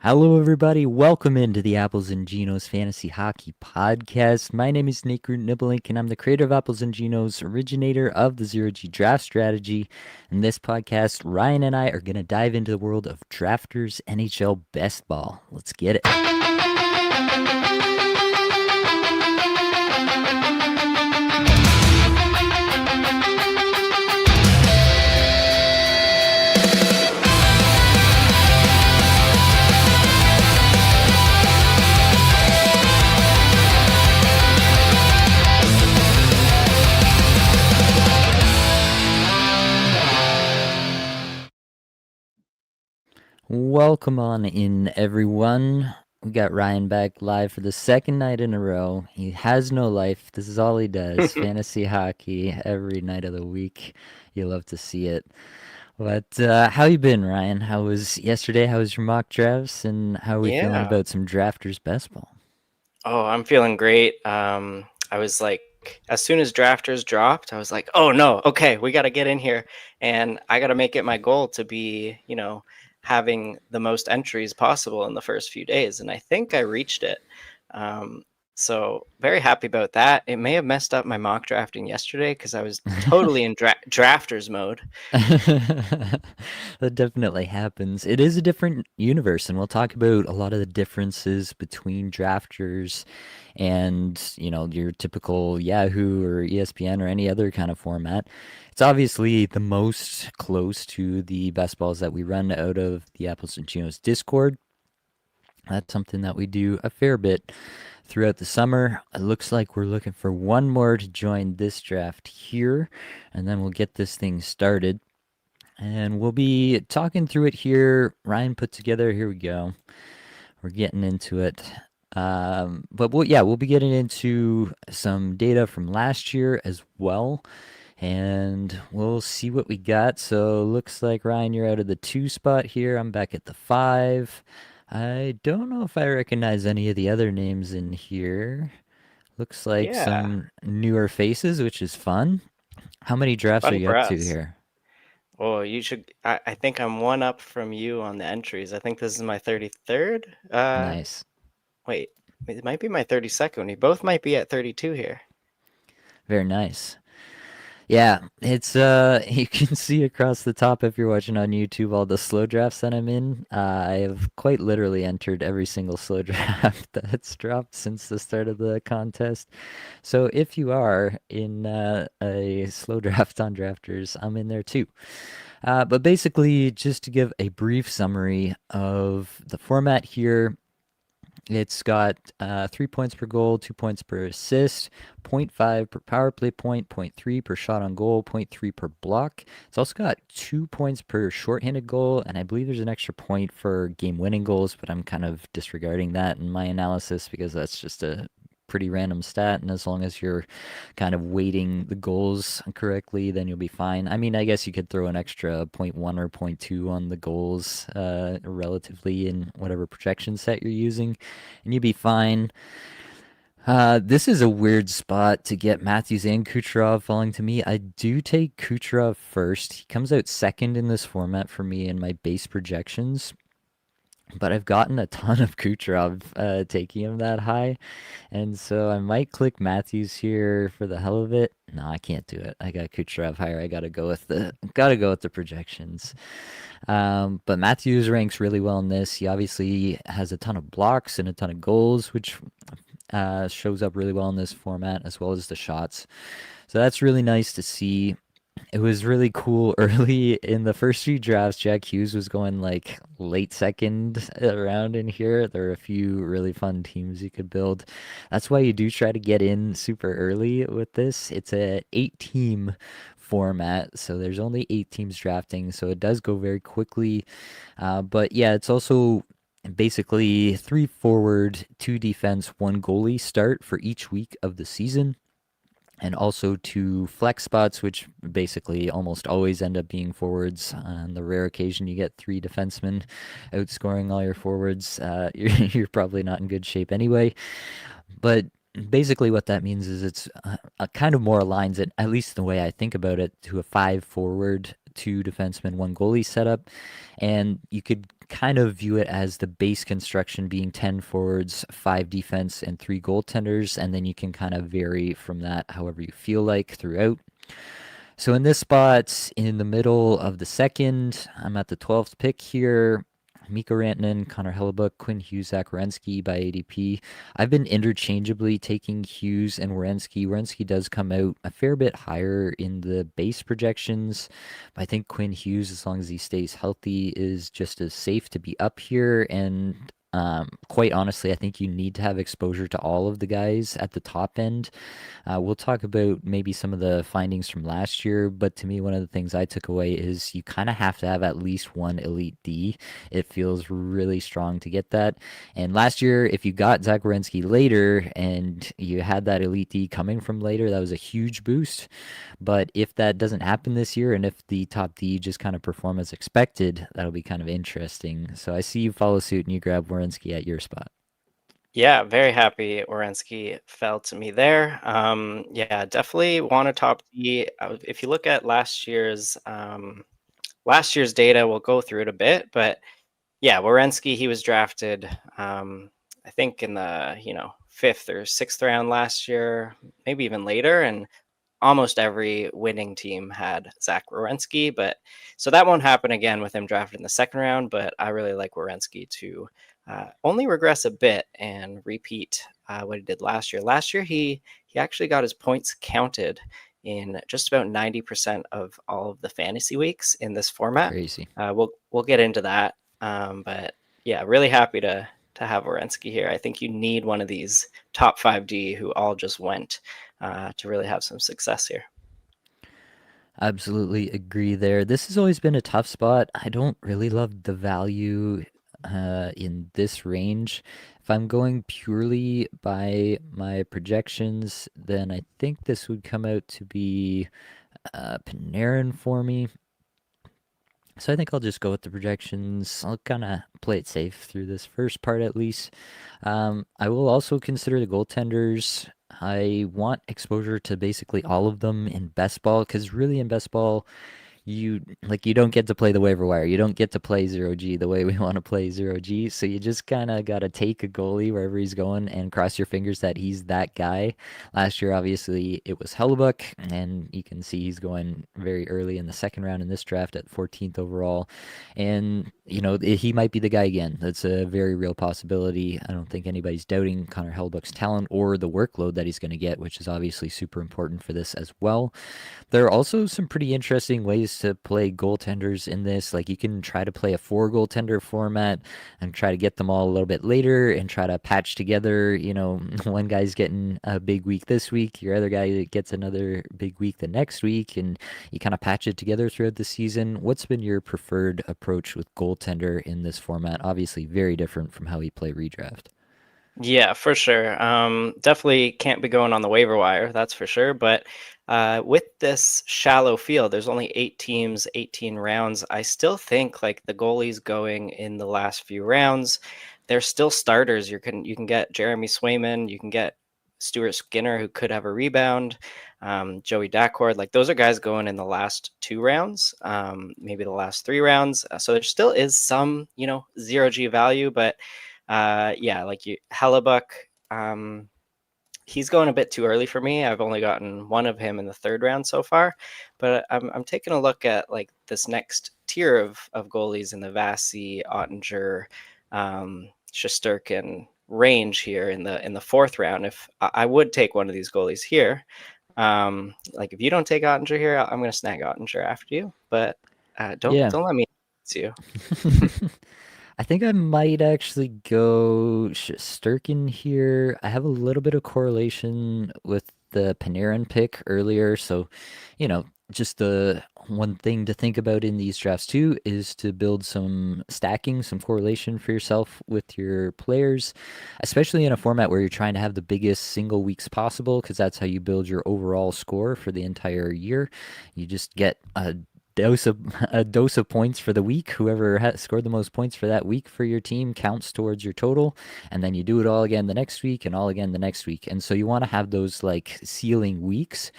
Hello, everybody. Welcome into the Apples and Genos Fantasy Hockey Podcast. My name is Nick Nibblink, and I'm the creator of Apples and Genos, originator of the Zero G Draft Strategy. In this podcast, Ryan and I are going to dive into the world of drafters NHL best ball. Let's get it. Welcome on in, everyone. We got Ryan back live for the second night in a row. He has no life. This is all he does. Fantasy hockey every night of the week. You love to see it. But how you been, Ryan? How was yesterday? How was your mock drafts? And how are we feeling Yeah. about some drafters best ball? Oh, I'm feeling great. I was like, as soon as drafters dropped, I was like, oh no, okay, we got to get in here, and I got to make it my goal to be, having the most entries possible in the first few days, and I think I reached it. Um, so very happy about that. It may have messed up my mock drafting yesterday because I was totally in drafters mode. That definitely happens. It is a different universe, and we'll talk about a lot of the differences between drafters and, your typical Yahoo or ESPN or any other kind of format. It's obviously the most close to the best balls that we run out of the Apples and Chinos Discord. That's something that we do a fair bit throughout the summer. It looks like we're looking for one more to join this draft here, and then we'll get this thing started. And we'll be talking through it here. Ryan put together, here we go. We're getting into it. But we'll be getting into some data from last year as well. And we'll see what we got. So looks like, Ryan, you're out of the 2 spot here. I'm back at the 5. I don't know if I recognize any of the other names in here. Looks like Yeah, some newer faces, which is fun. How many drafts are fun you for up to us. here? Oh, you should. I think I'm one up from you on the entries. I think this is my 33rd. Nice. Wait, it might be my 32nd. We both might be at 32 here. Very nice. Yeah, it's you can see across the top if you're watching on YouTube all the slow drafts that I'm in. I have quite literally entered every single slow draft that's dropped since the start of the contest. So if you are in a slow draft on drafters, I'm in there too. But basically, just to give a brief summary of the format here, it's got 3 points per goal, 2 points per assist, zero point 0.5 per power play point, 0.3 per shot on goal, 0.3 per block. It's also got 2 points per shorthanded goal, and I believe there's an extra point for game winning goals, but I'm kind of disregarding that in my analysis because that's just a pretty random stat. And as long as you're kind of weighting the goals correctly, then you'll be fine. I mean, I guess you could throw an extra zero point 0.1 or 0.2 on the goals relatively in whatever projection set you're using, and you'd be fine. This is a weird spot to get Matthews and Kucherov falling to me. I do take Kucherov first. He comes out second in this format for me in my base projections, but I've gotten a ton of Kucherov taking him that high, and so I might click Matthews here for the hell of it. No, I can't do it. I got Kucherov higher. I gotta go with the projections. But Matthews ranks really well in this. He obviously has a ton of blocks and a ton of goals, which shows up really well in this format, as well as the shots. So that's really nice to see. It was really cool early in the first few drafts. Jack Hughes was going like late second around in here. There are a few really fun teams you could build. That's why you do try to get in super early with this. It's a 8-team format, so there's only 8 teams drafting, so it does go very quickly. But yeah, it's also basically 3 forward, 2 defense, 1 goalie start for each week of the season, and also 2 flex spots, which basically almost always end up being forwards. On the rare occasion you get 3 defensemen outscoring all your forwards, you're probably not in good shape anyway. But basically what that means is it's kind of more aligns it, at least the way I think about it, to a 5 forward, 2 defensemen, 1 goalie setup. And you could kind of view it as the base construction being 10 forwards, 5 defense, and 3 goaltenders, and then you can kind of vary from that however you feel like throughout. So in this spot, in the middle of the second, I'm at the 12th pick here. Mikko Rantanen, Connor Hellebuck, Quinn Hughes, Zach Werenski by ADP. I've been interchangeably taking Hughes and Werenski. Werenski does come out a fair bit higher in the base projections. But I think Quinn Hughes, as long as he stays healthy, is just as safe to be up here. And quite honestly, I think you need to have exposure to all of the guys at the top end. We'll talk about maybe some of the findings from last year, but to me, one of the things I took away is you kind of have to have at least one elite D. It feels really strong to get that. And last year, if you got Zach Werenski later and you had that elite D coming from later, that was a huge boost. But if that doesn't happen this year, and if the top D just kind of perform as expected, that'll be kind of interesting. So I see you follow suit and you grab Werenski at your spot. Yeah, very happy Orensky fell to me there. Yeah, definitely want a top D. If you look at last year's data, we'll go through it a bit, but yeah, Werenski, he was drafted, I think in the, fifth or sixth round last year, maybe even later, and almost every winning team had Zach Werenski, but so that won't happen again with him drafted in the second round. But I really like Werenski to only regress a bit and repeat what he did last year. Last year, he actually got his points counted in just about 90% of all of the fantasy weeks in this format. Crazy. We'll get into that, but yeah, really happy to have Werenski here. I think you need one of these top 5D who all just went to really have some success here. Absolutely agree there. This has always been a tough spot. I don't really love the value in this range. If I'm going purely by my projections, then I think this would come out to be Panarin for me. So I think I'll just go with the projections. I'll kind of play it safe through this first part at least. I will also consider the goaltenders. I want exposure to basically all of them in best ball because really in best ball, you don't get to play the waiver wire. You don't get to play 0G the way we want to play 0G. So you just kind of got to take a goalie wherever he's going and cross your fingers that he's that guy. Last year, obviously, it was Hellebuck, and you can see he's going very early in the second round in this draft at 14th overall. And, he might be the guy again. That's a very real possibility. I don't think anybody's doubting Connor Hellebuck's talent or the workload that he's going to get, which is obviously super important for this as well. There are also some pretty interesting ways to play goaltenders in this. Like you can try to play a 4 goaltender format and try to get them all a little bit later and try to patch together. One guy's getting a big week this week, your other guy gets another big week the next week, and you kind of patch it together throughout the season. What's been your preferred approach with goaltender in this format? Obviously, very different from how we play redraft. Yeah, for sure. Definitely can't be going on the waiver wire, that's for sure. But with this shallow field, there's only 8 teams, 18 rounds. I still think like the goalies going in the last few rounds, they're still starters. You can get Jeremy Swayman, you can get Stuart Skinner, who could have a rebound, Joey Dacord. Like those are guys going in the last 2 rounds, maybe the last 3 rounds. So there still is some, 0G value, but yeah, like Hellebuck, he's going a bit too early for me. I've only gotten one of him in the third round so far, but I'm taking a look at like this next tier of goalies in the Vasi, Ottinger, Shesterkin range here in the fourth round. If I would take one of these goalies here, like if you don't take Ottinger here, I'm going to snag Ottinger after you, but don't Yeah. don't let me you. I think I might actually go Sturkin here. I have a little bit of correlation with the Panarin pick earlier, so just the one thing to think about in these drafts too is to build some stacking, some correlation for yourself with your players, especially in a format where you're trying to have the biggest single weeks possible, because that's how you build your overall score for the entire year. You just get a dose of a dose of points for the week. Whoever scored the most points for that week for your team counts towards your total, and then you do it all again the next week and all again the next week. And so you want to have those like ceiling weeks.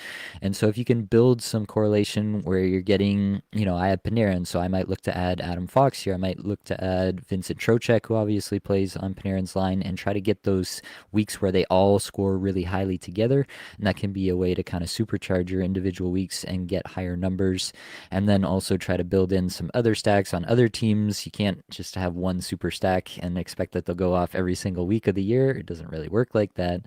And so if you can build some correlation where you're getting, I had Panarin, so I might look to add Adam Fox here. I might look to add Vincent Trocheck, who obviously plays on Panarin's line, and try to get those weeks where they all score really highly together. And that can be a way to kind of supercharge your individual weeks and get higher numbers, and then also try to build in some other stacks on other teams. You can't just have one super stack and expect that they'll go off every single week of the year. It doesn't really work like that.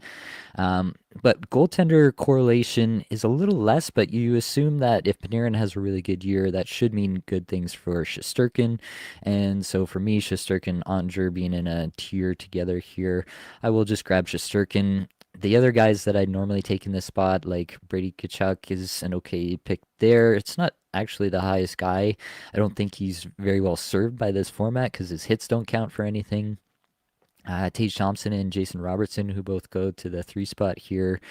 But goaltender correlation is a little less, but you assume that if Panarin has a really good year, that should mean good things for Shesterkin. And so for me, Shesterkin, Onger being in a tier together here, I will just grab Shesterkin. The other guys that I'd normally take in this spot, like Brady Tkachuk, is an okay pick there. It's not actually the highest guy. I don't think he's very well served by this format because his hits don't count for anything. Tage Thompson and Jason Robertson, who both go to the 3 spot here,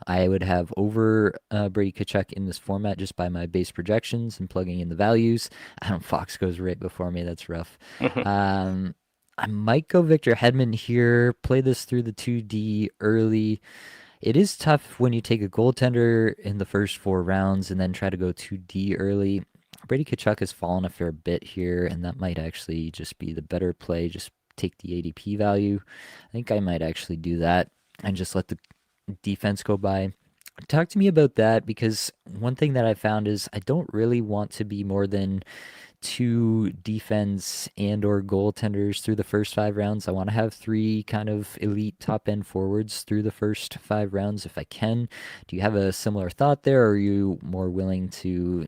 I would have over Brady Tkachuk in this format just by my base projections and plugging in the values. Adam Fox goes right before me. That's rough. Um, I might go Victor Hedman here. Play this through the 2D early. It is tough when you take a goaltender in the first 4 rounds and then try to go 2D early. Brady Tkachuk has fallen a fair bit here, and that might actually just be the better play. Just take the ADP value. I think I might actually do that and just let the defense go by. Talk to me about that, because one thing that I found is I don't really want to be more than two defense and or goaltenders through the first 5 rounds. I want to have three kind of elite top end forwards through the first 5 rounds if I can. Do you have a similar thought there, or are you more willing to,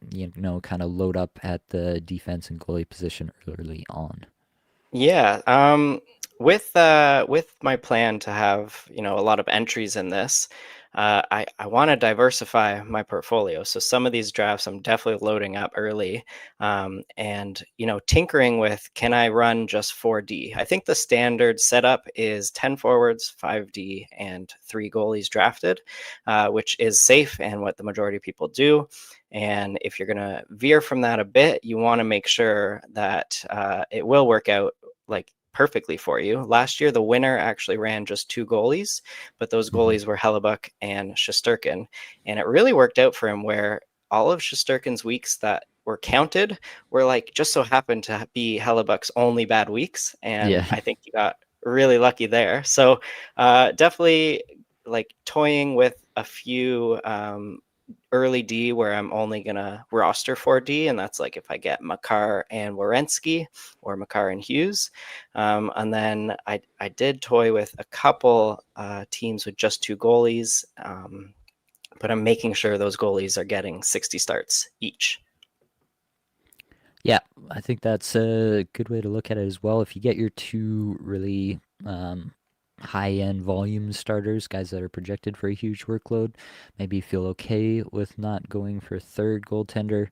kind of load up at the defense and goalie position early on? Yeah, with my plan to have, a lot of entries in this, I want to diversify my portfolio. So some of these drafts I'm definitely loading up early, and tinkering with, can I run just 4D? I think the standard setup is 10 forwards, 5D, and 3 goalies drafted, which is safe and what the majority of people do. And if you're going to veer from that a bit, you want to make sure that it will work out like perfectly for you. Last year, the winner actually ran just 2 goalies, but those Hmm. goalies were Hellebuck and Shesterkin. And it really worked out for him, where all of Shesterkin's weeks that were counted were like just so happened to be Hellebuck's only bad weeks. And Yeah. I think he got really lucky there. So definitely like toying with a few early D where I'm only gonna roster 4D, and that's like if I get Makar and Werenski or Makar and Hughes. And then I did toy with a couple teams with just 2 goalies, but I'm making sure those goalies are getting 60 starts each. Yeah, I think that's a good way to look at it as well. If you get your two really high-end volume starters, guys that are projected for a huge workload, maybe you feel okay with not going for a third goaltender.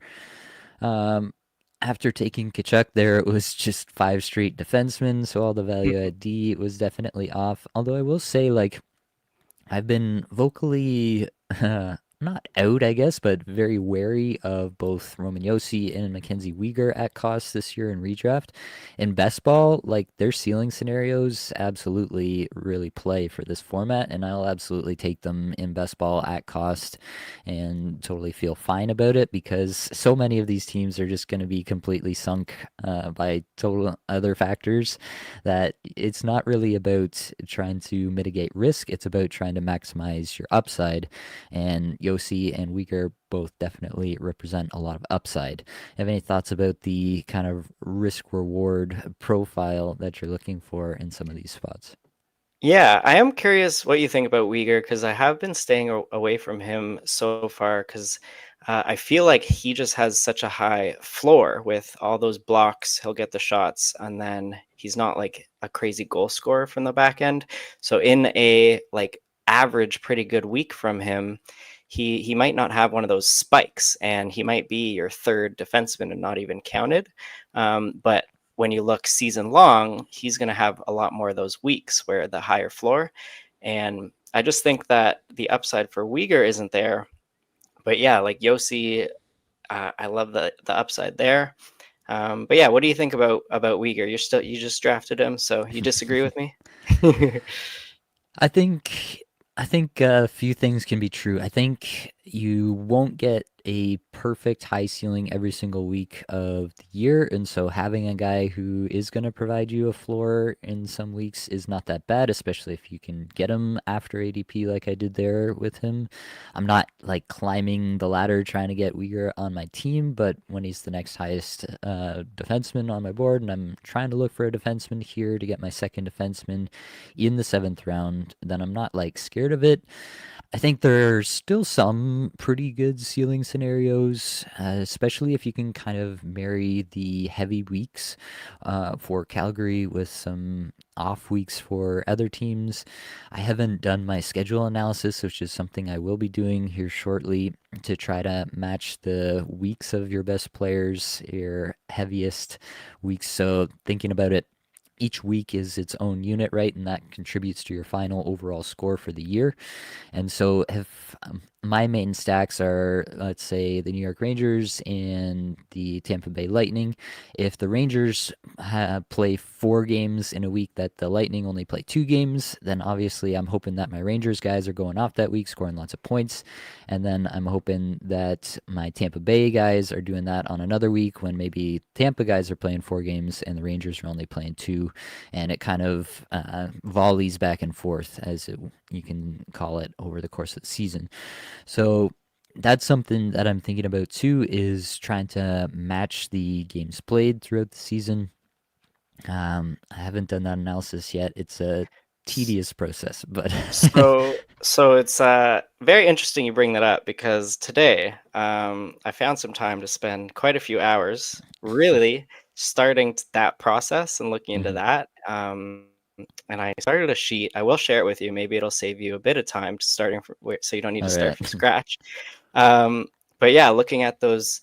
Um, After taking Kachuk there, it was just 5 straight defensemen, so all the value at D was definitely off. Although I will say, like, I've been vocally not out, I guess, but very wary of both Roman Yossi and Mackenzie Weegar at cost this year in redraft. In best ball, like their ceiling scenarios absolutely really play for this format, and I'll absolutely take them in best ball at cost and totally feel fine about it, because so many of these teams are just going to be completely sunk by total other factors, that it's not really about trying to mitigate risk. It's about trying to maximize your upside. And Yossi and Uyghur both definitely represent a lot of upside. Have any thoughts about the kind of risk reward profile that you're looking for in some of these spots? Yeah, I am curious what you think about Uyghur, because I have been staying away from him so far, because I feel like he just has such a high floor with all those blocks. He'll get the shots, and then he's not like a crazy goal scorer from the back end. So in a like average, pretty good week from him, he might not have one of those spikes, and he might be your third defenseman and not even counted. But when you look season long, he's going to have a lot more of those weeks where the higher floor. And I just think that the upside for Uyghur isn't there. But yeah, like Yossi, I love the upside there. But yeah, what do you think about Uyghur? You just drafted him, so you disagree with me? I think I think a few things can be true. I think you won't get a perfect high ceiling every single week of the year, and so having a guy who is going to provide you a floor in some weeks is not that bad, especially if you can get him after ADP like I did there with him. I'm not like climbing the ladder trying to get Uyghur on my team, but when he's the next highest defenseman on my board, and I'm trying to look for a defenseman here to get my second defenseman in the seventh round, then I'm not like scared of it. I think there's still some pretty good ceiling scenarios, especially if you can kind of marry the heavy weeks for Calgary with some off weeks for other teams. I haven't done my schedule analysis, which is something I will be doing here shortly to try to match the weeks of your best players, your heaviest weeks. So thinking about it, each week is its own unit, right? And that contributes to your final overall score for the year. And so if my main stacks are, let's say, the New York Rangers and the Tampa Bay Lightning. If the Rangers play 4 games in a week that the Lightning only play 2 games, then obviously I'm hoping that my Rangers guys are going off that week, scoring lots of points. And then I'm hoping that my Tampa Bay guys are doing that on another week when maybe Tampa guys are playing 4 games and the Rangers are only playing two. And it kind of volleys back and forth, as you can call it, over the course of the season. So that's something that I'm thinking about too, is trying to match the games played throughout the season. I haven't done that analysis yet. It's a tedious process, but So it's very interesting you bring that up because today I found some time to spend quite a few hours really starting that process and looking into Mhm. that. And I started a sheet. I will share it with you. Maybe it'll save you a bit of time to starting from so you don't need to All start right. from scratch. Um, but yeah, looking at those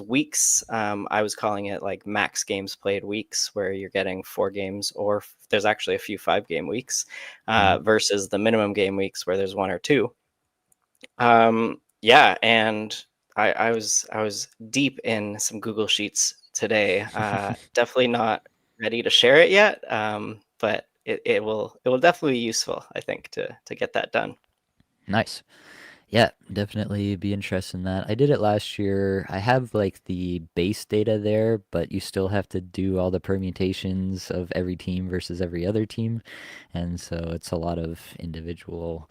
weeks, I was calling it like max games played weeks, where you're getting 4 games, or there's actually a few 5 game weeks, Mhm. versus the minimum game weeks where there's one or two. Yeah, and I was deep in some Google Sheets today. Definitely not ready to share it yet, but it will definitely be useful, I think, to get that done. Nice. Yeah, definitely be interested in that. I did it last year. I have like the base data there, but you still have to do all the permutations of every team versus every other team. And so it's a lot of individual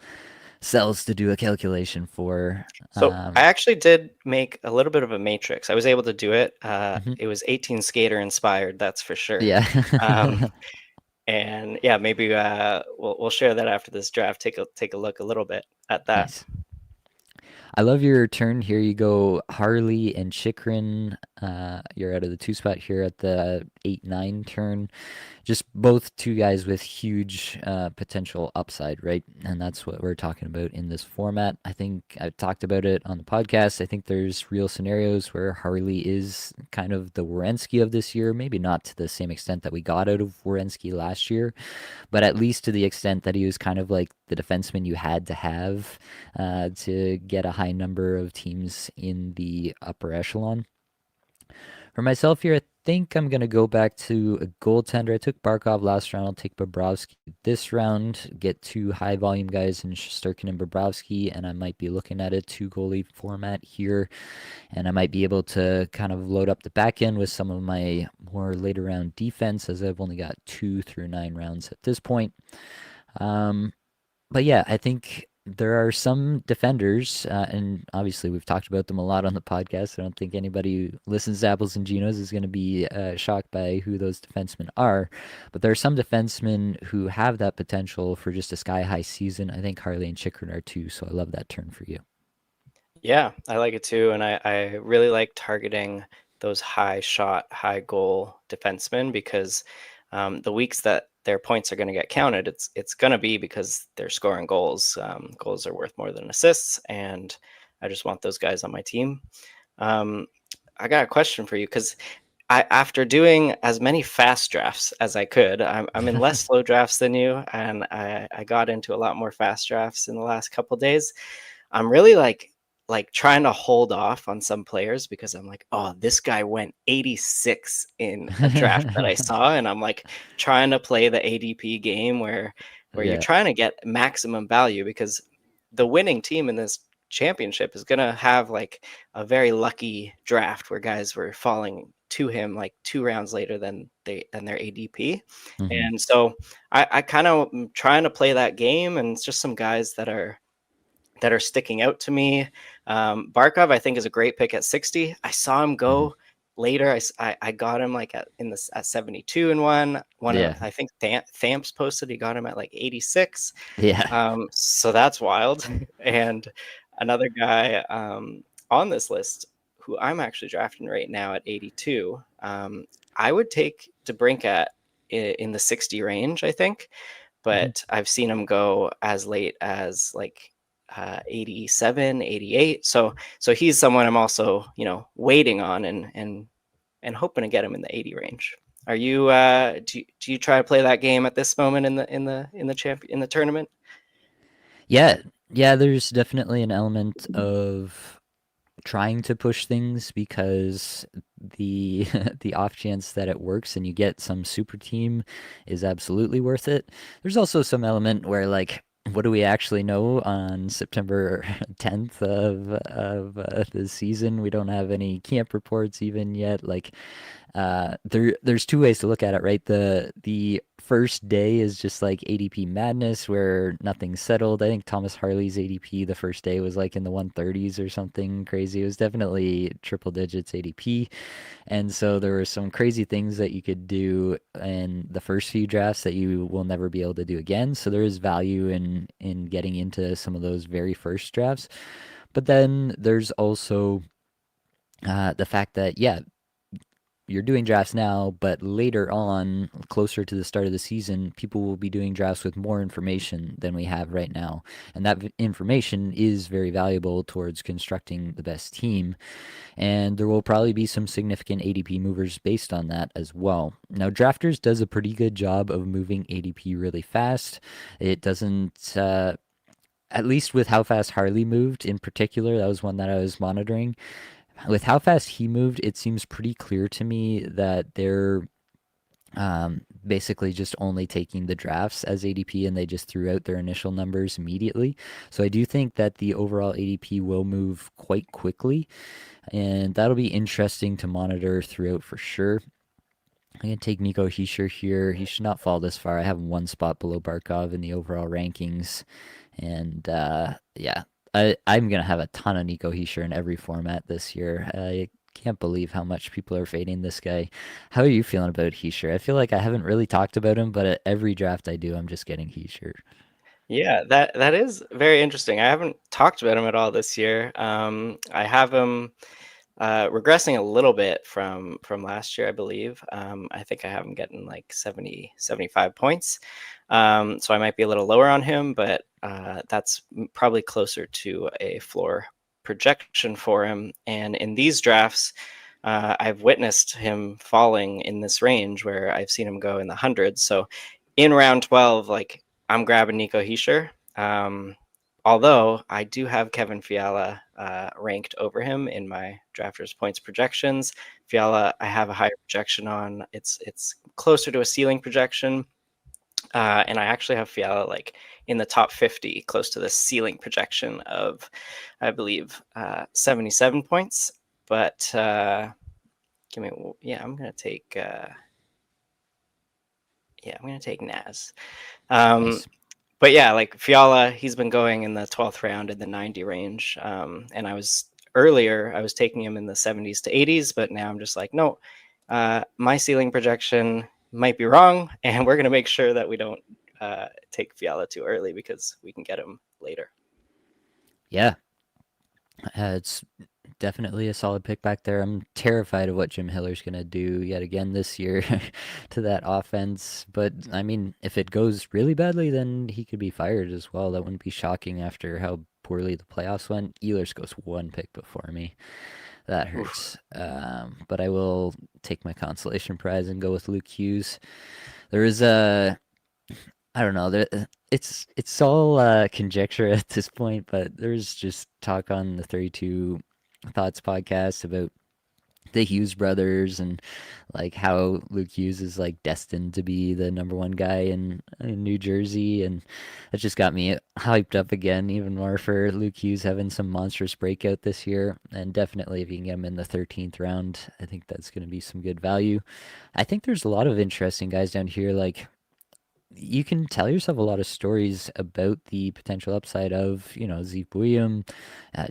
cells to do a calculation for. So I actually did make a little bit of a matrix. I was able to do it. Mhm. It was 18 skater inspired, that's for sure. Yeah. Um, and yeah, maybe we'll share that after this draft. Take a look a little bit at that. Nice. I love your turn. Here you go, Harley and Chikrin. You're out of the two spot here at the 8-9 turn. Just both two guys with huge potential upside, right? And that's what we're talking about in this format. I think I've talked about it on the podcast. I think there's real scenarios where Harley is kind of the Werenski of this year. Maybe not to the same extent that we got out of Werenski last year, but at least to the extent that he was kind of like the defenseman you had to have to get a high number of teams in the upper echelon. For myself here, I think I'm going to go back to a goaltender. I took Barkov last round. I'll take Bobrovsky this round, get two high volume guys in Shesterkin and Bobrovsky, and I might be looking at a two goalie format here. And I might be able to kind of load up the back end with some of my more later round defense, as I've only got 2 through 9 rounds at this point. Um, but yeah, I think there are some defenders, and obviously we've talked about them a lot on the podcast. I don't think anybody who listens to Apples and Genos is going to be shocked by who those defensemen are. But there are some defensemen who have that potential for just a sky high season. I think Harley and Chikrin are too, so I love that turn for you. Yeah, I like it too, and I really like targeting those high shot, high goal defensemen because the weeks that their points are going to get counted, it's going to be because they're scoring goals. Goals are worth more than assists, and I just want those guys on my team. Um, I got a question for you because after doing as many fast drafts as I could, I'm in less slow drafts than you, and I got into a lot more fast drafts in the last couple days. I'm really like like trying to hold off on some players because I'm like, oh, this guy went 86 in a draft that I saw, and I'm like trying to play the ADP game where you're Yeah. trying to get maximum value because the winning team in this championship is gonna have like a very lucky draft where guys were falling to him like 2 rounds later than their ADP, Mhm. and so I kind of am trying to play that game, and it's just some guys that are sticking out to me. Barkov, I think, is a great pick at 60. I saw him Mhm. go later. I got him like at 72 in one. One of Yeah. I think Thamps posted he got him at like 86. Yeah. So that's wild. And another guy on this list who I'm actually drafting right now at 82. I would take DeBrincat in the 60 range, I think, Mhm. but I've seen him go as late as like 87, 88. So he's someone I'm also, waiting on and hoping to get him in the 80 range. Are you do you try to play that game at this moment in the tournament? Yeah. Yeah, there's definitely an element of trying to push things because the the off chance that it works and you get some super team is absolutely worth it. There's also some element where like what do we actually know on September 10th of the season? We don't have any camp reports even yet. Like there's two ways to look at it, right? The first day is just like ADP madness where nothing's settled. I think Thomas Harley's ADP the first day was like in the 130s or something crazy. It was definitely triple digits ADP. And so there were some crazy things that you could do in the first few drafts that you will never be able to do again. So there is value in getting into some of those very first drafts. But then there's also the fact that yeah, you're doing drafts now, but later on, closer to the start of the season, people will be doing drafts with more information than we have right now. And that information is very valuable towards constructing the best team. And there will probably be some significant ADP movers based on that as well. Now, Drafters does a pretty good job of moving ADP really fast. It doesn't. At least with how fast Harley moved in particular, that was one that I was monitoring with how fast he moved, it seems pretty clear to me that they're basically just only taking the drafts as ADP and they just threw out their initial numbers immediately. So I do think that the overall ADP will move quite quickly, and that'll be interesting to monitor throughout for sure. I'm going to take Nico Hischier here. He should not fall this far. I have him one spot below Barkov in the overall rankings. And yeah, I'm going to have a ton of Nico Hischier in every format this year. I can't believe how much people are fading this guy. How are you feeling about Hischier? I feel like I haven't really talked about him, but at every draft I do, I'm just getting Hischier. Yeah, that is very interesting. I haven't talked about him at all this year. I have him regressing a little bit from last year, I believe. I think I have him getting like 70, 75 points. So I might be a little lower on him, but that's probably closer to a floor projection for him. And in these drafts, I've witnessed him falling in this range where I've seen him go in the hundreds. So in round 12, like I'm grabbing Nico Hischier. Although I do have Kevin Fiala ranked over him in my drafters points projections. Fiala, I have a higher projection on. It's closer to a ceiling projection, and I actually have Fiala like in the top 50, close to the ceiling projection of, I believe, 77 points. But give me, yeah, I'm gonna take Naz. Um, Nice. but yeah, like Fiala, he's been going in the 12th round in the 90 range. And I was taking him in the 70s to 80s, but now I'm just like, no, my ceiling projection might be wrong. And we're going to make sure that we don't take Fiala too early because we can get him later. Yeah, it's definitely a solid pick back there. I'm terrified of what Jim Hiller's going to do yet again this year to that offense. But I mean, if it goes really badly, then he could be fired as well. That wouldn't be shocking after how poorly the playoffs went. Ehlers goes one pick before me. That Oof. hurts. But I will take my consolation prize and go with Luke Hughes. There is a I don't know. it's all conjecture at this point, but there's just talk on the 32 Thoughts podcast about the Hughes brothers and like how Luke Hughes is like destined to be the number one guy in New Jersey, and it just got me hyped up again even more for Luke Hughes having some monstrous breakout this year. And definitely, if you can get him in the 13th round, I think that's going to be some good value. I think there's a lot of interesting guys down here, like you can tell yourself a lot of stories about the potential upside of, Zeke William,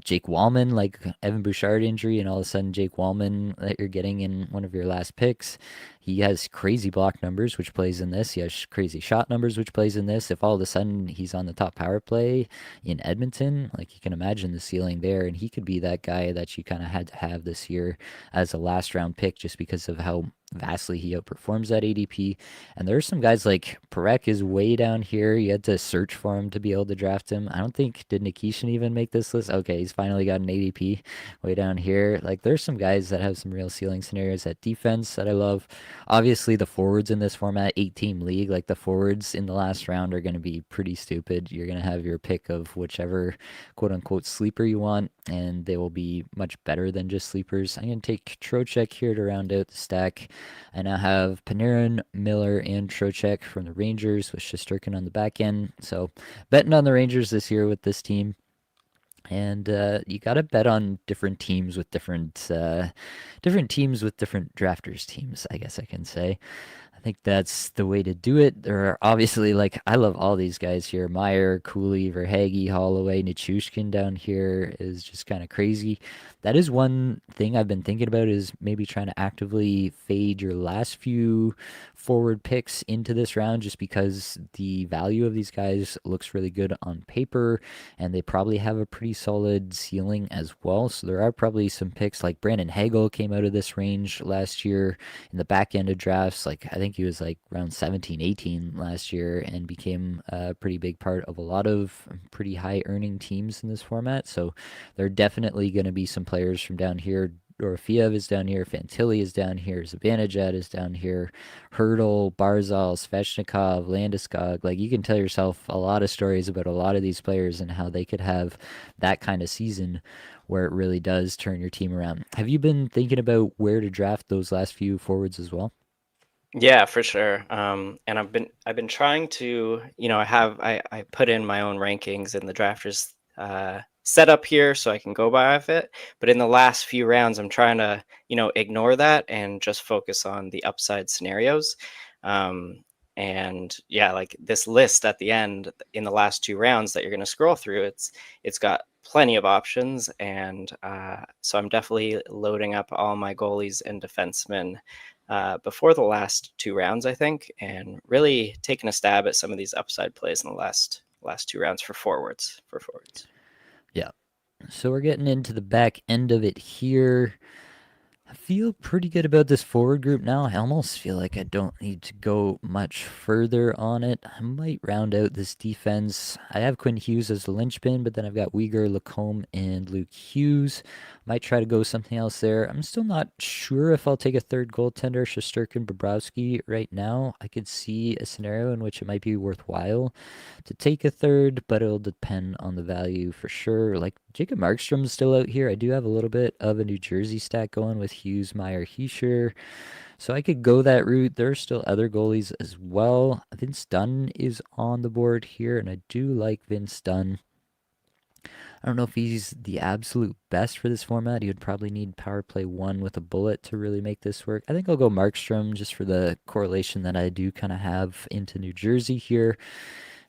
Jake Wallman, like Evan Bouchard injury, and all of a sudden Jake Wallman that you're getting in one of your last picks. He has crazy block numbers, which plays in this. He has crazy shot numbers, which plays in this. If all of a sudden he's on the top power play in Edmonton, like you can imagine the ceiling there, and he could be that guy that you kind of had to have this year as a last round pick just because of how vastly he outperforms that ADP. And there's some guys like Perek is way down here. You had to search for him to be able to draft him. I don't think did Nikishin even make this list. Okay, he's finally got an ADP way down here. Like there's some guys that have some real ceiling scenarios at defense that I love. Obviously the forwards in this format, 8-team league, like the forwards in the last round are going to be pretty stupid. You're going to have your pick of whichever quote unquote sleeper you want, and they will be much better than just sleepers. I'm going to take Trocheck here to round out the stack. I now have Panarin, Miller, and Trocheck from the Rangers with Shesterkin on the back end. So betting on the Rangers this year with this team. And you got to bet on different teams with different teams with different drafters teams, I guess I can say. I think that's the way to do it. There are obviously, like, I love all these guys here. Meyer, Cooley, Verhage, Holloway, Nichushkin down here is just kind of crazy. That is one thing I've been thinking about, is maybe trying to actively fade your last few forward picks into this round, just because the value of these guys looks really good on paper and they probably have a pretty solid ceiling as well. So there are probably some picks, like Brandon Hagel came out of this range last year in the back end of drafts. Like I think he was like around 17, 18 last year and became a pretty big part of a lot of pretty high earning teams in this format. So there are definitely going to be some players from down here. Dorofiev is down here, Fantilli is down here, Zibanejad is down here, Hurdle, Barzal, Svechnikov, Landeskog. Like you can tell yourself a lot of stories about a lot of these players and how they could have that kind of season where it really does turn your team around. Have you been thinking about where to draft those last few forwards as well? Yeah, for sure. And I've been trying to, I put in my own rankings in the drafters set up here so I can go by of it. But in the last few rounds, I'm trying to, ignore that and just focus on the upside scenarios. Um, and yeah, like this list at the end in the last two rounds that you're going to scroll through, it's got plenty of options, and so I'm definitely loading up all my goalies and defensemen before the last two rounds, I think, and really taking a stab at some of these upside plays in the last two rounds for forwards. Yeah. So we're getting into the back end of it here. I feel pretty good about this forward group now. I almost feel like I don't need to go much further on it. I might round out this defense. I have Quinn Hughes as the linchpin, but then I've got Uyghur, Lacombe, and Luke Hughes. Might try to go something else there. I'm still not sure if I'll take a third goaltender, Shesterkin, Bobrovsky, right now. I could see a scenario in which it might be worthwhile to take a third, but it'll depend on the value for sure. Like Jacob Markstrom's still out here. I do have a little bit of a New Jersey stack going with Hughes, Meyer, Heischer. So I could go that route. There are still other goalies as well. Vince Dunn is on the board here, and I do like Vince Dunn. I don't know if he's the absolute best for this format. He would probably need power play one with a bullet to really make this work. I think I'll go Markstrom just for the correlation that I do kind of have into New Jersey here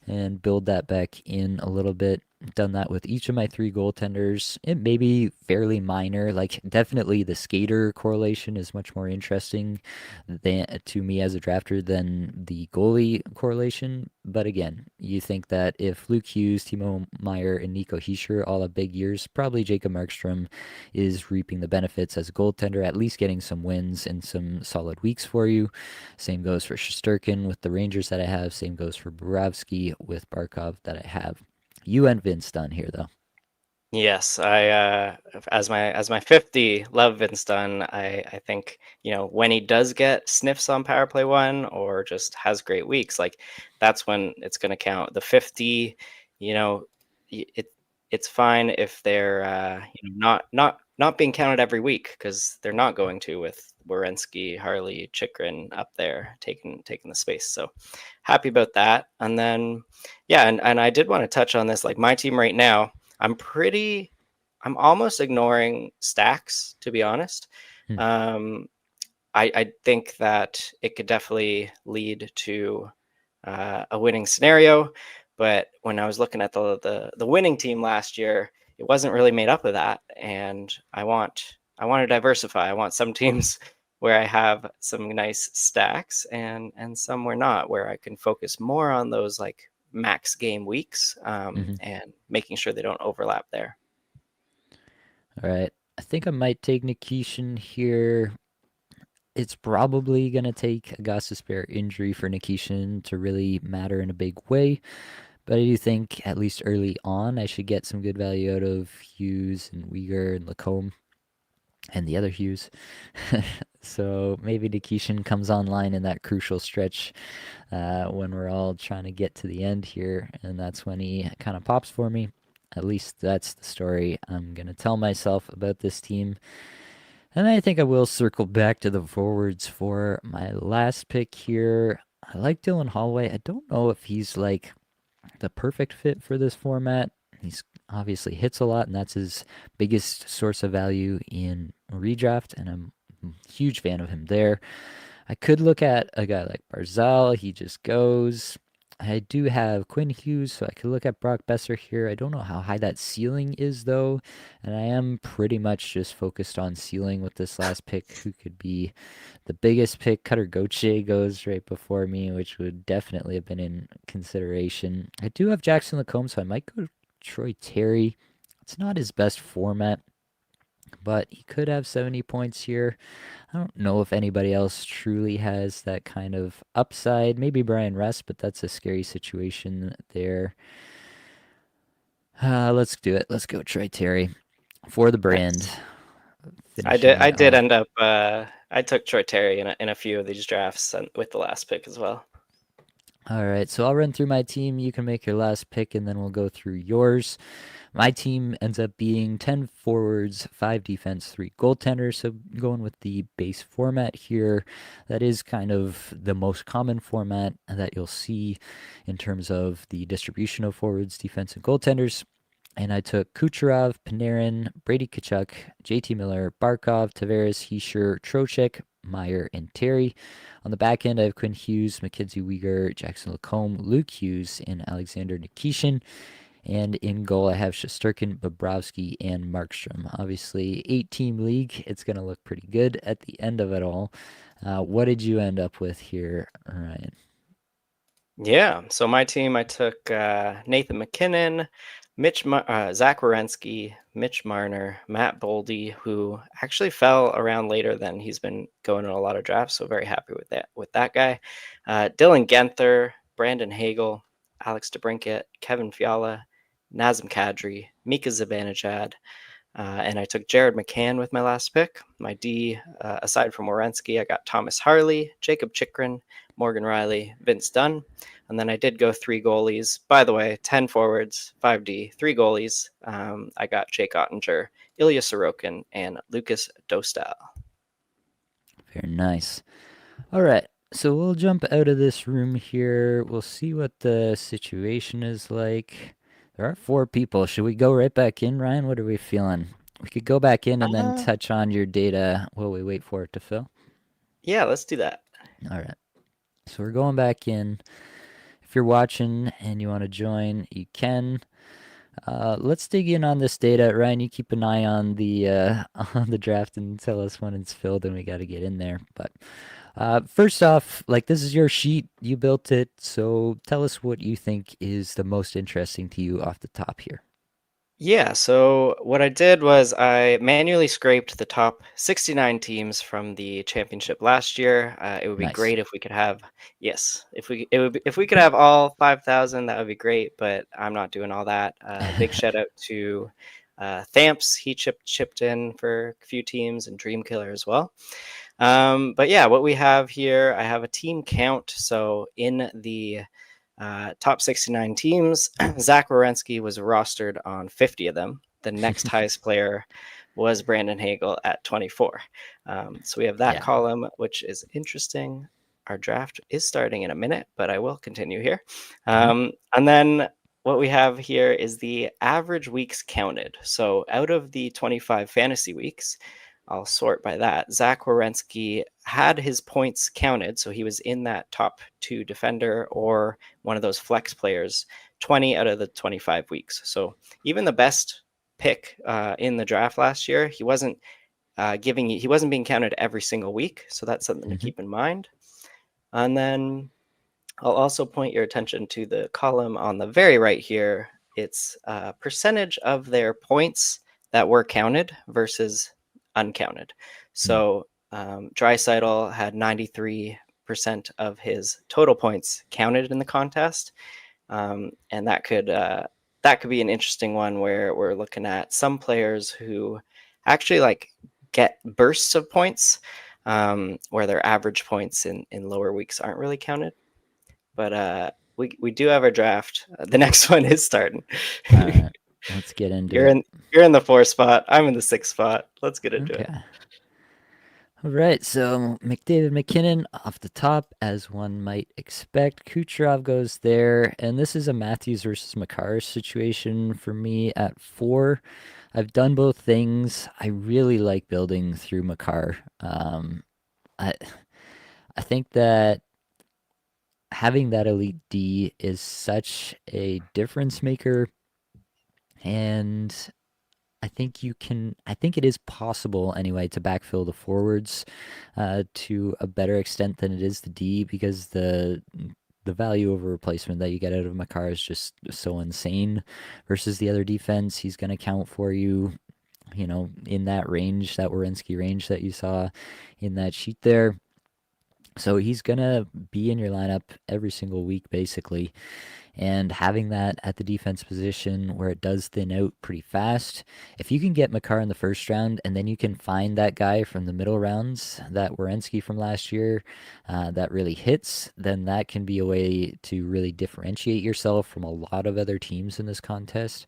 and build that back in a little bit. Done that with each of my three goaltenders. It may be fairly minor. Like definitely the skater correlation is much more interesting to me as a drafter than the goalie correlation. But again, you think that if Luke Hughes, Timo Meyer, and Nico Hischier all have big years, probably Jacob Markstrom is reaping the benefits as a goaltender, at least getting some wins and some solid weeks for you. Same goes for Shesterkin with the Rangers that I have. Same goes for Borovsky with Barkov that I have. You and Vince Dunn here, though. Yes, I as my 50 love Vince Dunn. I think, when he does get sniffs on power play one or just has great weeks, like that's when it's going to count. The 50, you know, it it's fine if they're not being counted every week because they're not going to with Werenski, Harley, Chikrin up there taking the space. So happy about that. And then yeah, and I did want to touch on this, like my team right now. I'm pretty I'm almost ignoring stacks, to be honest. Hmm. Um, I think that it could definitely lead to a winning scenario, but when I was looking at the winning team last year, it wasn't really made up of that, and I want to diversify. I want some teams where I have some nice stacks and some where not, where I can focus more on those like max game weeks, Hmm. and making sure they don't overlap there. All right. I think I might take Nikishin here. It's probably going to take a Gostisbehere injury for Nikishin to really matter in a big way. But I do think, at least early on, I should get some good value out of Hughes and Uyghur and Lacombe and the other Hughes. So maybe Nikishin comes online in that crucial stretch when we're all trying to get to the end here, and that's when he kind of pops for me. At least that's the story I'm going to tell myself about this team. And I think I will circle back to the forwards for my last pick here. I like Dylan Holloway. I don't know if he's like the perfect fit for this format. He's obviously hits a lot, and that's his biggest source of value in redraft, and I'm a huge fan of him there. I could look at a guy like Barzal. He just goes. I do have Quinn Hughes, so I could look at Brock Besser here. I don't know how high that ceiling is, though, and I am pretty much just focused on ceiling with this last pick. Who could be the biggest pick? Cutter Gauthier goes right before me, which would definitely have been in consideration. I do have Jackson Lacombe, so I might go Troy Terry. It's not his best format, but he could have 70 points here. I don't know if anybody else truly has that kind of upside. Maybe Brian Rest, but that's a scary situation there. Let's do it. Let's go Troy Terry for the brand. Nice. Finishing I it did off. end up I took Troy Terry in a few of these drafts and with the last pick as well. All right, so I'll run through my team. You can make your last pick, and then we'll go through yours. My team ends up being 10 forwards, 5 defense, 3 goaltenders. So going with the base format here, that is kind of the most common format that you'll see in terms of the distribution of forwards, defense, and goaltenders. And I took Kucherov, Panarin, Brady Kachuk, JT Miller, Barkov, Tavares, Heischer, Trocheck, Meyer, and Terry. On the back end, I have Quinn Hughes, Mackenzie Weegar, Jackson Lacombe, Luke Hughes, and Alexander Nikishin. And in goal, I have Shesterkin, Bobrovsky, and Markstrom. Obviously, 8-team league. It's going to look pretty good at the end of it all. What did you end up with here, Ryan? Yeah, so my team, I took Nathan McKinnon, Zach Wierenski, Mitch Marner, Matt Boldy, who actually fell around later than he's been going in a lot of drafts. So very happy with that guy. Dylan Genther, Brandon Hagel, Alex DeBrinket, Kevin Fiala, Nazem Kadri, Mika Zibanejad, and I took Jared McCann with my last pick. My D, aside from Wierenski, I got Thomas Harley, Jacob Chikrin, Morgan Riley, Vince Dunn. And then I did go 3 goalies. By the way, 10 forwards, 5D, 3 goalies. I got Jake Ottinger, Ilya Sorokin, and Lucas Dostal. Very nice. All right. So we'll jump out of this room here. We'll see what the situation is like. There are 4 people. Should we go right back in, Ryan? What are we feeling? We could go back in and then Uh, touch on your data while we wait for it to fill. yeah, let's do that. All right. So we're going back in. If you're watching and you want to join, you can. Let's dig in on this data, Ryan. You keep an eye on the on the draft and tell us when it's filled, and we got to get in there. But first off, like this is your sheet, you built it, so tell us what you think is the most interesting to you off the top here. Yeah, so what I did was I manually scraped the top 69 teams from the championship last year. It would be Nice. great if we could have, yes, if we could have all 5,000, that would be great. But I'm not doing all that. Big shout out to Thamps, he chipped in for a few teams, and Dream Killer as well. But yeah, what we have here, I have a team count. So in the top 69 teams, Zach Werenski was rostered on 50 of them. The next highest player was Brandon Hagel at 24. So we have that Yeah. column, which is interesting. Our draft is starting in a minute, but I will continue here. Hmm. And then what we have here is the average weeks counted. So out of the 25 fantasy weeks, I'll sort by that. Zach Werenski had his points counted, so he was in that top 2 defender or one of those flex players 20 out of the 25 weeks. So even the best pick in the draft last year, he wasn't being counted every single week. So that's something to Hmm. keep in mind. And then I'll also point your attention to the column on the very right here. It's a percentage of their points that were counted versus uncounted. So Draisaitl had 93% of his total points counted in the contest, and that could be an interesting one where we're looking at some players who actually like get bursts of points, where their average points in lower weeks aren't really counted. But we do have our draft. The next one is starting. All right. Let's get into you're it. in you're in the 4th spot. I'm in the 6th spot. Let's get into it. Okay. All right, so McDavid McKinnon off the top, as one might expect. Kucherov goes there, and this is a Matthews versus Makar situation for me at 4. I've done both things. I really like building through Makar. I I think that having that elite D is such a difference maker, and I think it is possible anyway to backfill the forwards to a better extent than it is the D because the value over replacement that you get out of Makar is just so insane versus the other defense. He's going to count for you, in that range, that Werenski range that you saw in that sheet there. So he's going to be in your lineup every single week, basically. And having that at the defense position where it does thin out pretty fast, if you can get Makar in the first round and then you can find that guy from the middle rounds, that Werenski from last year, that really hits, then that can be a way to really differentiate yourself from a lot of other teams in this contest.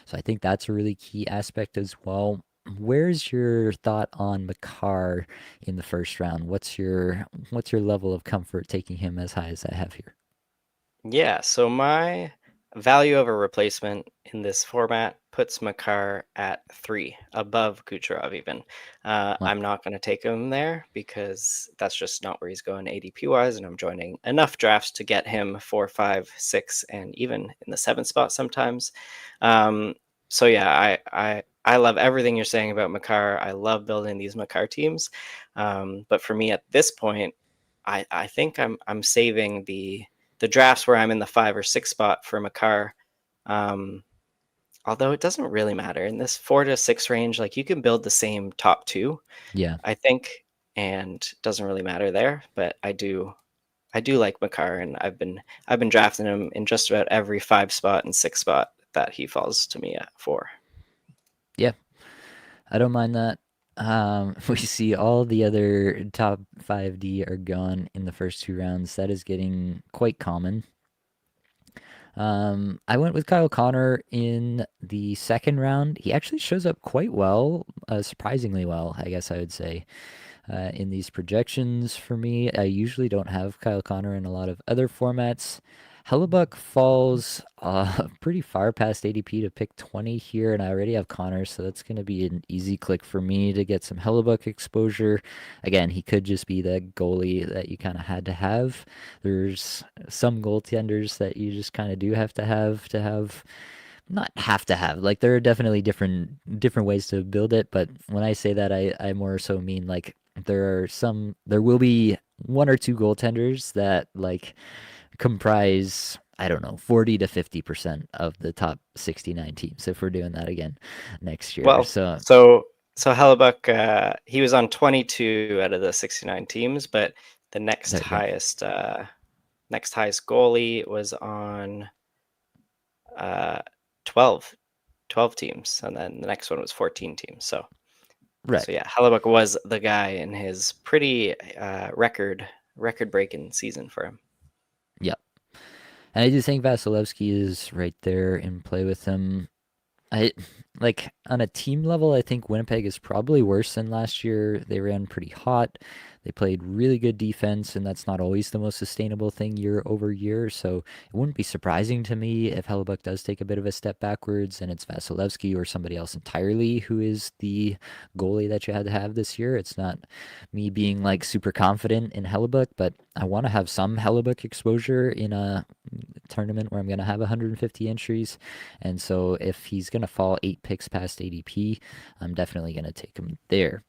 So I think that's a really key aspect as well. Where's your thought on Makar in the first round? What's your level of comfort taking him as high as I have here? Yeah, so my value over replacement in this format puts Makar at 3, above Kucherov even. Well, I'm not going to take him there because that's just not where he's going ADP wise, and I'm joining enough drafts to get him 4, 5, 6, and even in the 7th spot sometimes. So yeah, I love everything you're saying about Makar. I love building these Makar teams, but for me at this point, I think I'm saving the drafts where I'm in the 5 or 6 spot for Makar. Um, Although it doesn't really matter in this 4 to 6 range, like you can build the same top 2, yeah. I think, and it doesn't really matter there. But I do like Makar, and I've been drafting him in just about every 5 spot and 6 spot that he falls to me at 4. Yeah, I don't mind that. We see all the other top 5D are gone in the first 2 rounds. That is getting quite common. I went with Kyle Connor in the second round. He actually shows up quite well, surprisingly well, I guess I would say, in these projections for me. I usually don't have Kyle Connor in a lot of other formats. Hellebuck falls pretty far past ADP to pick 20 here, and I already have Connor, so that's going to be an easy click for me to get some Hellebuck exposure. Again, he could just be the goalie that you kind of had to have. There's some goaltenders that you just kind of do have, not have to have. Like there are definitely different ways to build it, but when I say that, I more so mean like there will be one or two goaltenders that like comprise, I don't know, 40 to 50% of the top 69 teams if we're doing that again next year. Well, So so Hellebuck, he was on 22 out of the 69 teams, but the there you go. next highest goalie was on 12. 12 teams, and then the next one was 14 teams. So Right. yeah, Hellebuck was the guy in his pretty record breaking season for him. Yep. And I do think Vasilevsky is right there in play with him. I like on a team level, I think Winnipeg is probably worse than last year. They ran pretty hot. They played really good defense, and that's not always the most sustainable thing year over year. So it wouldn't be surprising to me if Hellebuck does take a bit of a step backwards and it's Vasilevsky or somebody else entirely who is the goalie that you had to have this year. It's not me being like super confident in Hellebuck, but I want to have some Hellebuck exposure in a tournament where I'm going to have 150 entries. And so if he's going to fall 8 picks past ADP, I'm definitely going to take him there.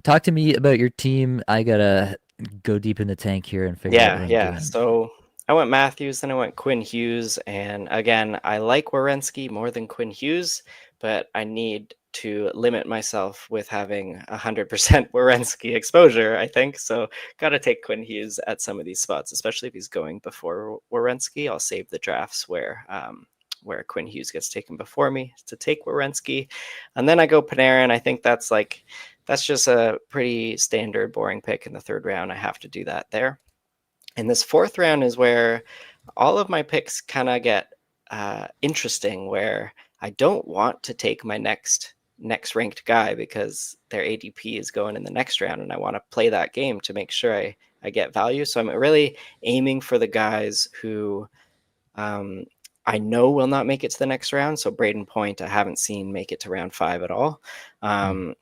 Talk to me about your team. I got to go deep in the tank here and figure out Yeah, what I'm yeah. doing. So I went Matthews, then I went Quinn Hughes, and again, I like Werenski more than Quinn Hughes, but I need to limit myself with having 100% Werenski exposure, I think. So got to take Quinn Hughes at some of these spots, especially if he's going before Werenski. I'll save the drafts where Quinn Hughes gets taken before me to take Werenski, and then I go Panarin. I think that's just a pretty standard boring pick in the third round. I have to do that there. And this fourth round is where all of my picks kind of get interesting, where I don't want to take my next ranked guy because their ADP is going in the next round, and I want to play that game to make sure I get value. So I'm really aiming for the guys who um, I know will not make it to the next round. So Braden Point, I haven't seen make it to round 5 at all. Hmm. Um,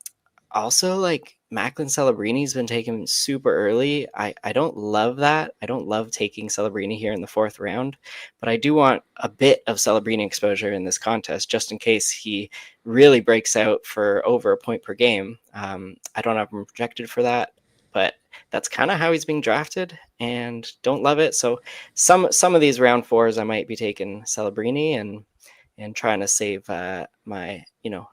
Also, like Macklin Celebrini's been taken super early. I don't love that. I don't love taking Celebrini here in the fourth round, but I do want a bit of Celebrini exposure in this contest just in case he really breaks out for over a point per game. I don't have him projected for that, but that's kind of how he's being drafted, and don't love it. So some of these round fours, I might be taking Celebrini and trying to save my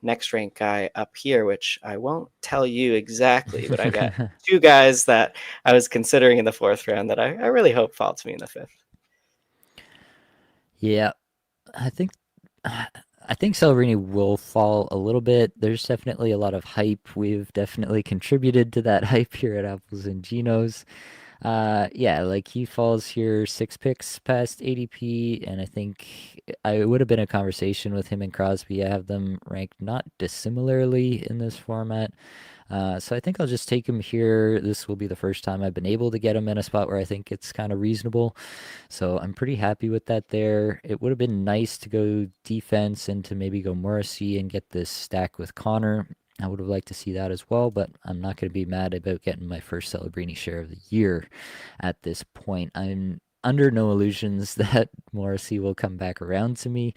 next rank guy up here, which I won't tell you exactly, but I got two guys that I was considering in the fourth round that I really hope fall to me in the fifth. Yeah, I think I think Celebrini will fall a little bit. There's definitely a lot of hype. We've definitely contributed to that hype here at Apples and Genos. Yeah, like he falls here 6 picks past ADP, and I think I would have been a conversation with him and Crosby. I have them ranked not dissimilarly in this format. So I think I'll just take him here. This will be the first time I've been able to get him in a spot where I think it's kind of reasonable. So I'm pretty happy with that there. It would have been nice to go defense and to maybe go Morrissey and get this stack with Connor. I would have liked to see that as well, but I'm not going to be mad about getting my first Celebrini share of the year at this point. I'm under no illusions that Morrissey will come back around to me,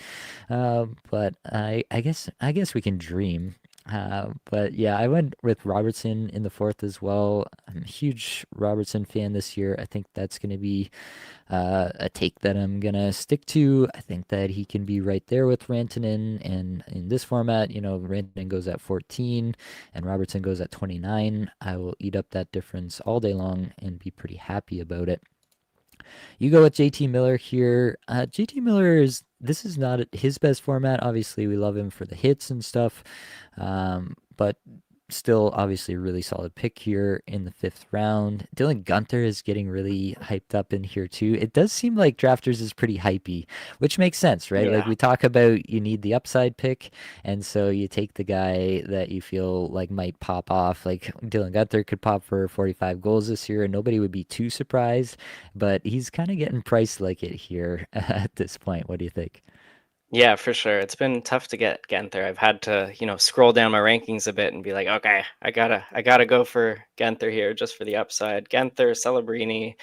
but I guess we can dream. But yeah, I went with Robertson in the fourth as well. I'm a huge Robertson fan this year. I think that's going to be a take that I'm gonna stick to. I think that he can be right there with Rantanen, and in this format, Rantanen goes at 14 and Robertson goes at 29. I will eat up that difference all day long and be pretty happy about it. You go with JT Miller here. JT Miller this is not his best format. Obviously, we love him for the hits and stuff, but still obviously a really solid pick here in the fifth round. Dylan Gunther is getting really hyped up in here too. It does seem like Drafters is pretty hypey, which makes sense, right? Like Yeah. we talk about you need the upside pick, and so you take the guy that you feel like might pop off. Like Dylan Gunther could pop for 45 goals this year, and nobody would be too surprised, but he's kind of getting priced like it here at this point. What do you think? Yeah, for sure. It's been tough to get Genther. I've had to, scroll down my rankings a bit and be like, okay, I gotta go for Genther here just for the upside. Genther, Celebrini,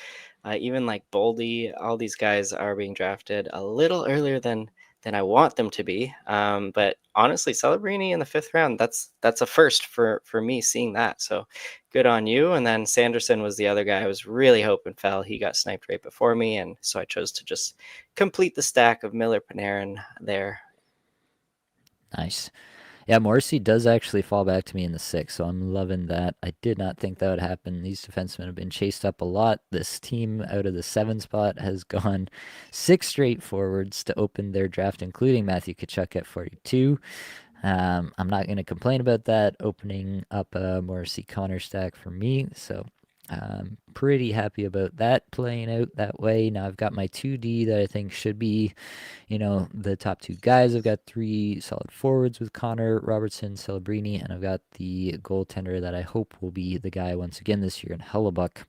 even like Boldy, all these guys are being drafted a little earlier than I want them to be. But honestly, Celebrini in the fifth round, that's a first for me seeing that. So good on you. And then Sanderson was the other guy I was really hoping fell. He got sniped right before me, and so I chose to just complete the stack of Miller Panarin there. Nice. Yeah, Morrissey does actually fall back to me in the sixth, so I'm loving that. I did not think that would happen. These defensemen have been chased up a lot. This team out of the seven spot has gone six straight forwards to open their draft, including Matthew Kachuk at 42. I'm not going to complain about that opening up a Morrissey Connor stack for me. So pretty happy about that playing out that way. Now I've got my 2D that I think should be, the top two guys. I've got three solid forwards with Connor, Robertson, Celebrini, and I've got the goaltender that I hope will be the guy once again this year in Hellebuck.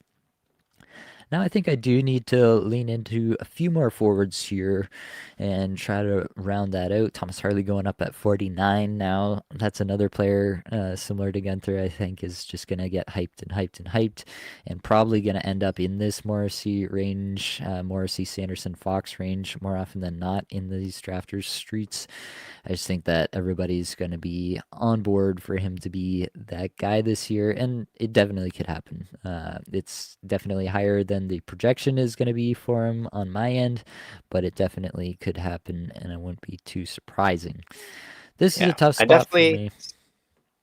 Now I think I do need to lean into a few more forwards here and try to round that out. Thomas Harley going up at 49 now. That's another player similar to Gunther, I think, is just going to get hyped and hyped and hyped and probably going to end up in this Morrissey range, Morrissey, Sanderson, Fox range more often than not in these drafters' streets. I just think that everybody's going to be on board for him to be that guy this year, and it definitely could happen. It's definitely higher than the projection is going to be for him on my end, but it definitely could happen, and it wouldn't be too surprising. This is a Yeah, tough I spot for definitely me.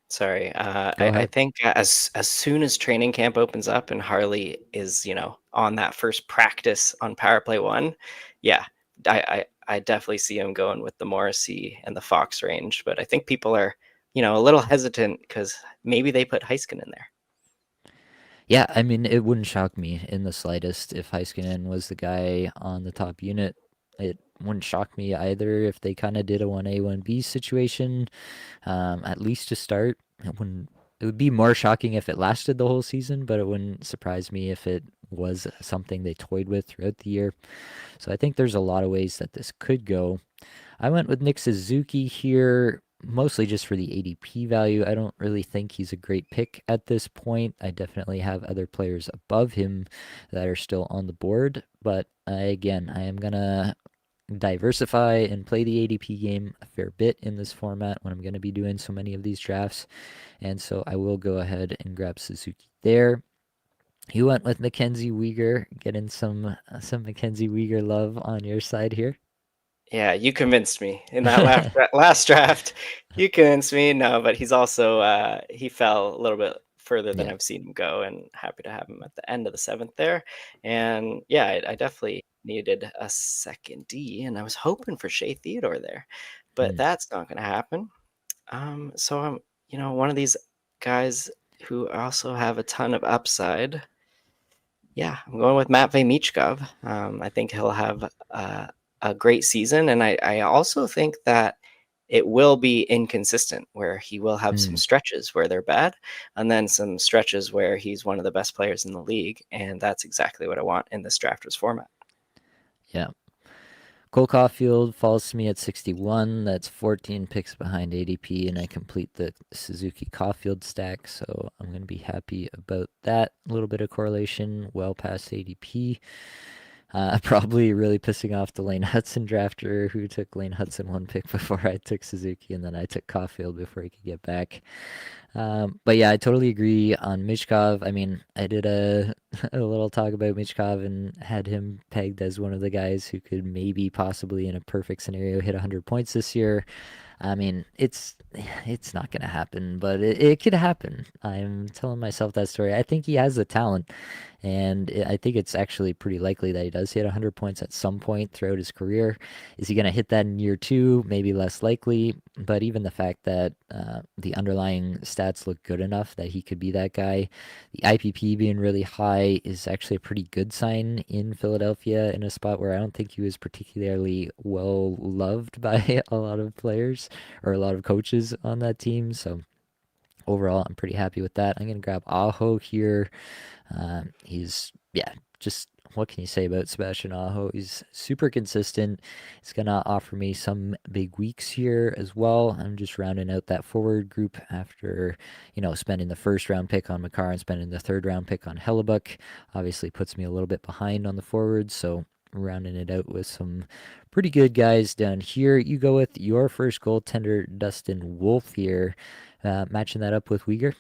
sorry. Go I ahead. think as soon as training camp opens up and Harley is, on that first practice on power play one, yeah, I definitely see him going with the Morrissey and the Fox range. But I think people are, a little hesitant because maybe they put Heiskanen in there. Yeah, I mean, it wouldn't shock me in the slightest if Heiskanen was the guy on the top unit. It wouldn't shock me either if they kind of did a 1A, 1B situation, at least to start. It would be more shocking if it lasted the whole season, but it wouldn't surprise me if it was something they toyed with throughout the year. So I think there's a lot of ways that this could go. I went with Nick Suzuki here, mostly just for the ADP value. I don't really think he's a great pick at this point. I definitely have other players above him that are still on the board, but again, I am going to diversify and play the ADP game a fair bit in this format when I'm going to be doing so many of these drafts. And so I will go ahead and grab Suzuki there. You went with Mackenzie Weegar, getting some Mackenzie Weegar love on your side here. Yeah, you convinced me in that last draft. You convinced me. No, but he's also he fell a little bit further than Yeah. I've seen him go, and happy to have him at the end of the seventh there. And yeah, I definitely needed a second D, and I was hoping for Shea Theodore there, but Hmm. that's not going to happen. So I'm one of these guys who also have a ton of upside. Yeah, I'm going with Matvey Michkov. I think he'll have a great season, and I also think that it will be inconsistent, where he will have some Hmm. stretches where they're bad, and then some stretches where he's one of the best players in the league, and that's exactly what I want in this drafters format. Yeah. Cole Caulfield falls to me at 61. That's 14 picks behind ADP, and I complete the Suzuki Caulfield stack. So I'm going to be happy about that. A little bit of correlation, well past ADP. Probably really pissing off the Lane Hudson drafter who took Lane Hudson one pick before I took Suzuki, and then I took Caulfield before he could get back. But yeah, I totally agree on Michkov. I mean, I did a a little talk about Michkov and had him pegged as one of the guys who could maybe possibly in a perfect scenario hit 100 points this year. I mean, it's not gonna happen, but it could happen. I'm telling myself that story. I think he has the talent, and I think it's actually pretty likely that he does hit 100 points at some point throughout his career. Is he gonna hit that in year two? Maybe less likely, but even the fact that the underlying stats look good enough that he could be that guy, the IPP being really high is actually a pretty good sign in Philadelphia in a spot where I don't think he was particularly well loved by a lot of players or a lot of coaches on that team. So overall, I'm pretty happy with that. I'm going to grab Aho here. He's, yeah, just what can you say about Sebastian Aho? He's super consistent. He's going to offer me some big weeks here as well. I'm just rounding out that forward group after, spending the first round pick on Makar and spending the third round pick on Hellebuck. Obviously puts me a little bit behind on the forwards. So rounding it out with some pretty good guys down here. You go with your first goaltender, Dustin Wolf here, matching that up with Uyghur.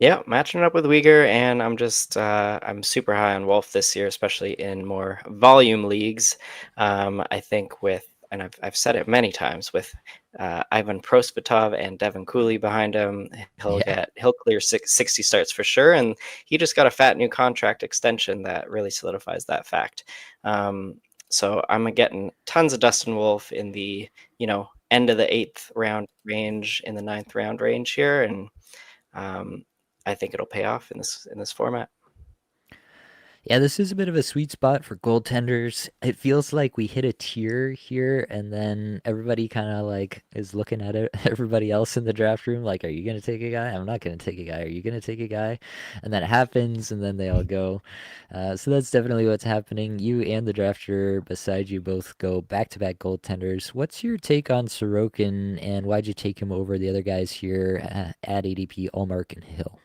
Yeah, matching it up with Uyghur, and I'm super high on Wolf this year, especially in more volume leagues. I think with and I've said it many times with Ivan Prospitov and Devin Cooley behind him, Yeah. he'll clear 60 starts for sure, and he just got a fat new contract extension that really solidifies that fact. So I'm getting tons of Dustin Wolf in the end of the 8th round range, in the 9th round range here, and um, I think it'll pay off in this format. Yeah, this is a bit of a sweet spot for goaltenders. It feels like we hit a tier here, and then everybody kind of like is looking at it, everybody else in the draft room, like, are you gonna take a guy? I'm not gonna take a guy. Are you gonna take a guy? And then it happens, and then they all go. So that's definitely what's happening. You and the drafter beside you both go back-to-back goaltenders. What's your take on Sorokin, and why'd you take him over the other guys here at ADP, Allmark and Hill?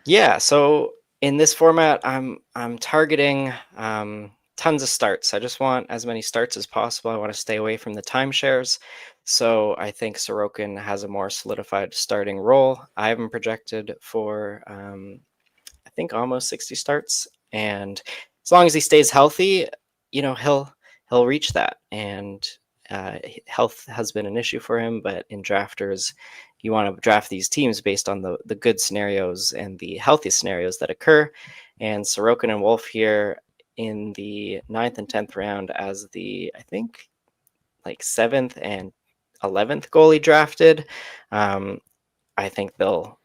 Yeah, so in this format, I'm targeting tons of starts. I just want as many starts as possible. I want to stay away from the timeshares. So I think Sorokin has a more solidified starting role. I have him projected for I think almost 60 starts, and as long as he stays healthy, he'll reach that. And health has been an issue for him, but in drafters, you want to draft these teams based on the good scenarios and the healthy scenarios that occur. And Sorokin and Wolf here in the 9th and 10th round as the, I think, like 7th and 11th goalie drafted. Um, I think they'll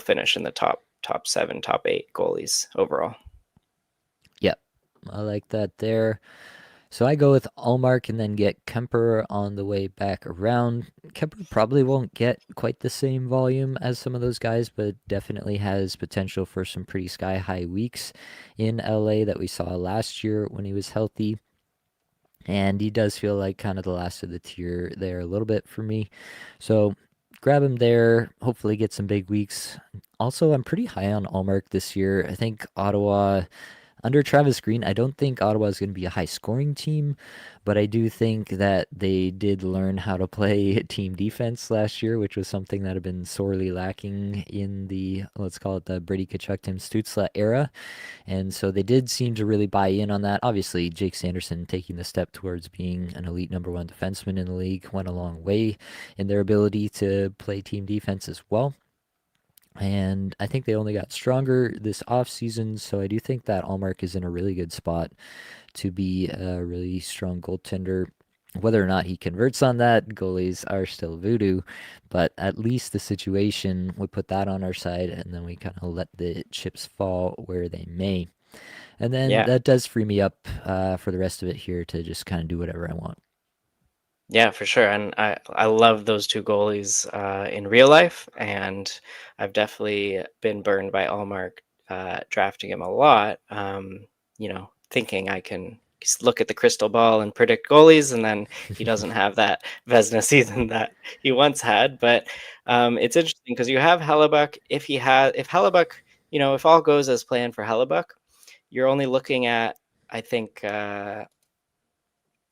finish in the top 7, top 8 goalies overall. Yep, I like that there. So I go with Allmark and then get Kemper on the way back around. Kemper probably won't get quite the same volume as some of those guys, but definitely has potential for some pretty sky high weeks in LA that we saw last year when he was healthy. And he does feel like kind of the last of the tier there a little bit for me. So grab him there, hopefully get some big weeks. Also, I'm pretty high on Allmark this year. I think Ottawa under Travis Green, I don't think Ottawa is going to be a high scoring team, but I do think that they did learn how to play team defense last year, which was something that had been sorely lacking in the, let's call it the Brady Tkachuk, Tim Stützle era. And so they did seem to really buy in on that. Obviously, Jake Sanderson taking the step towards being an elite number one defenseman in the league went a long way in their ability to play team defense as well. And I think they only got stronger this offseason. So I do think that Allmark is in a really good spot to be a really strong goaltender. Whether or not he converts on that, goalies are still voodoo, but at least the situation, we put that on our side and then we kind of let the chips fall where they may. And then Yeah. that does free me up for the rest of it here to just kind of do whatever I want. Yeah, for sure. And I love those two goalies in real life, and I've definitely been burned by Allmark drafting him a lot. Thinking I can just look at the crystal ball and predict goalies, and then he doesn't have that Vesna season that he once had. But it's interesting because you have Hellebuck. If Hellebuck, if all goes as planned for Hellebuck, you're only looking at, I think,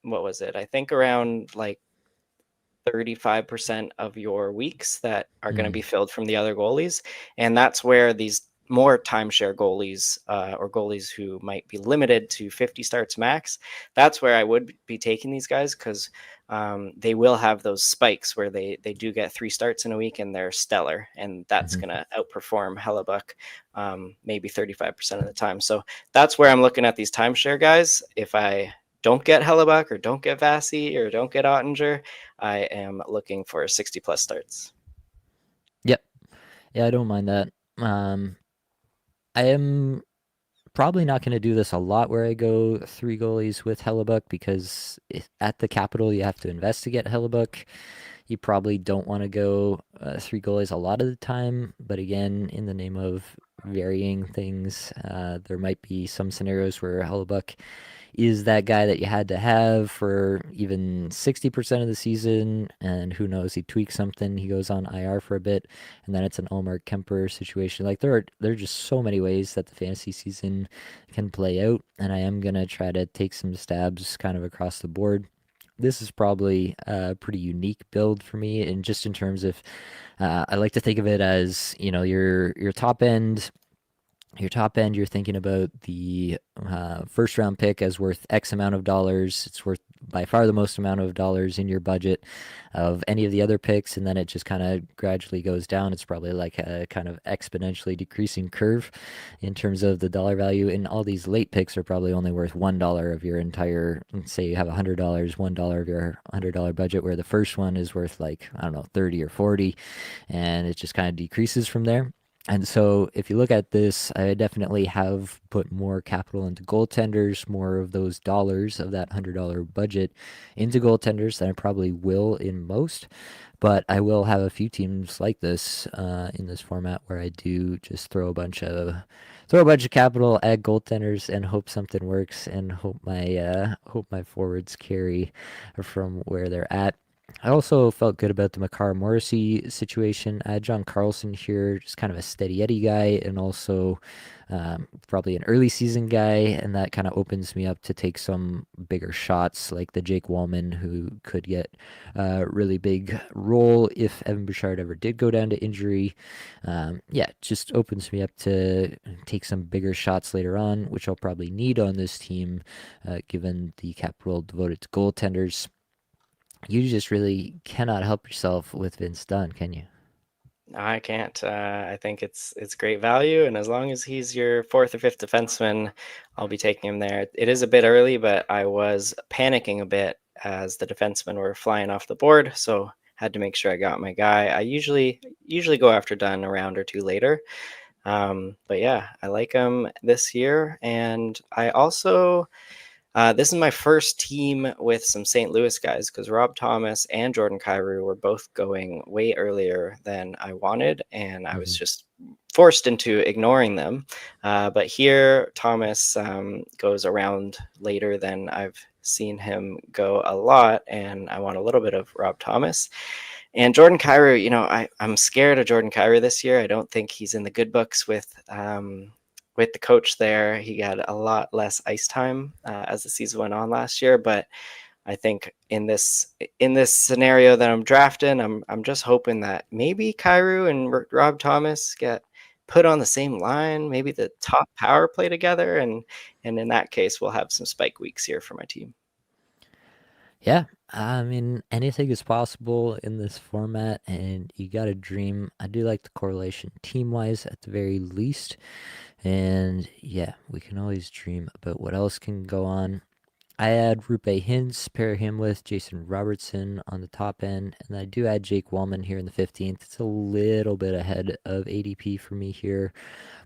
what was it? I think around like 35% of your weeks that are going to Mm, be filled from the other goalies. And that's where these more timeshare goalies or goalies who might be limited to 50 starts max, that's where I would be taking these guys because they will have those spikes where they do get 3 starts in a week and they're stellar. And that's mhm. going to outperform Hellebuck maybe 35% of the time. So that's where I'm looking at these timeshare guys. If I don't get Hellebuck or don't get Vasi or don't get Ottinger, I am looking for 60 plus starts. Yep. Yeah, I don't mind that. Um, I am probably not going to do this a lot where I go three goalies with Hellebuck because at the Capital you have to invest to get Hellebuck. You probably don't want to go three goalies a lot of the time, but again, in the name of varying things, there might be some scenarios where Hellebuck is that guy that you had to have for even 60% of the season, and who knows, he tweaks something, he goes on IR for a bit, and then it's an Omar Kemper situation. Like there are just so many ways that the fantasy season can play out, and I am gonna try to take some stabs kind of across the board. This is probably a pretty unique build for me, and just in terms of, I like to think of it as your top end. Your top end, you're thinking about the first round pick as worth X amount of dollars. It's worth by far the most amount of dollars in your budget of any of the other picks, and then it just kind of gradually goes down. It's probably like a kind of exponentially decreasing curve in terms of the dollar value. And all these late picks are probably only worth $1 of your entire, say you have $100, $1 of your $100 budget, where the first one is worth like, I don't know, 30 or 40, and it just kind of decreases from there. And so, if you look at this, I definitely have put more capital into goaltenders, more of those dollars of that $100 budget into goaltenders than I probably will in most. But I will have a few teams like this in this format where I do just throw a bunch of capital at goaltenders and hope something works and hope my forwards carry from where they're at. I also felt good about the Makar Morrissey situation. I had John Carlson here, just kind of a steady Eddie guy, and also probably an early season guy, and that kind of opens me up to take some bigger shots, like the Jake Wallman, who could get a really big role if Evan Bouchard ever did go down to injury. Yeah, it just opens me up to take some bigger shots later on, which I'll probably need on this team, given the capital devoted to goaltenders. You just really cannot help yourself with Vince Dunn, can you? I can't. I think it's great value, and as long as he's your fourth or fifth defenseman, I'll be taking him there. It is a bit early, but I was panicking a bit as the defensemen were flying off the board, so had to make sure I got my guy. I usually go after Dunn a round or two later, but yeah, I like him this year, and I also this is my first team with some St. Louis guys because Rob Thomas and Jordan Kyrou were both going way earlier than I wanted, and I was Hmm. just forced into ignoring them. But here, Thomas goes around later than I've seen him go a lot, and I want a little bit of Rob Thomas. And Jordan Kyrou, I'm scared of Jordan Kyrou this year. I don't think he's in the good books with the coach there. He got a lot less ice time as the season went on last year, but I think in this scenario that I'm drafting, I'm just hoping that maybe Kyrou and Rob Thomas get put on the same line, maybe the top power play together, and in that case, we'll have some spike weeks here for my team. Yeah, I mean, anything is possible in this format, and you got to dream. I do like the correlation team wise at the very least. And yeah, we can always dream about what else can go on. I add Rupe Hintz, pair him with Jason Robertson on the top end, and I do add Jake Wallman here in the 15th. It's a little bit ahead of ADP for me here,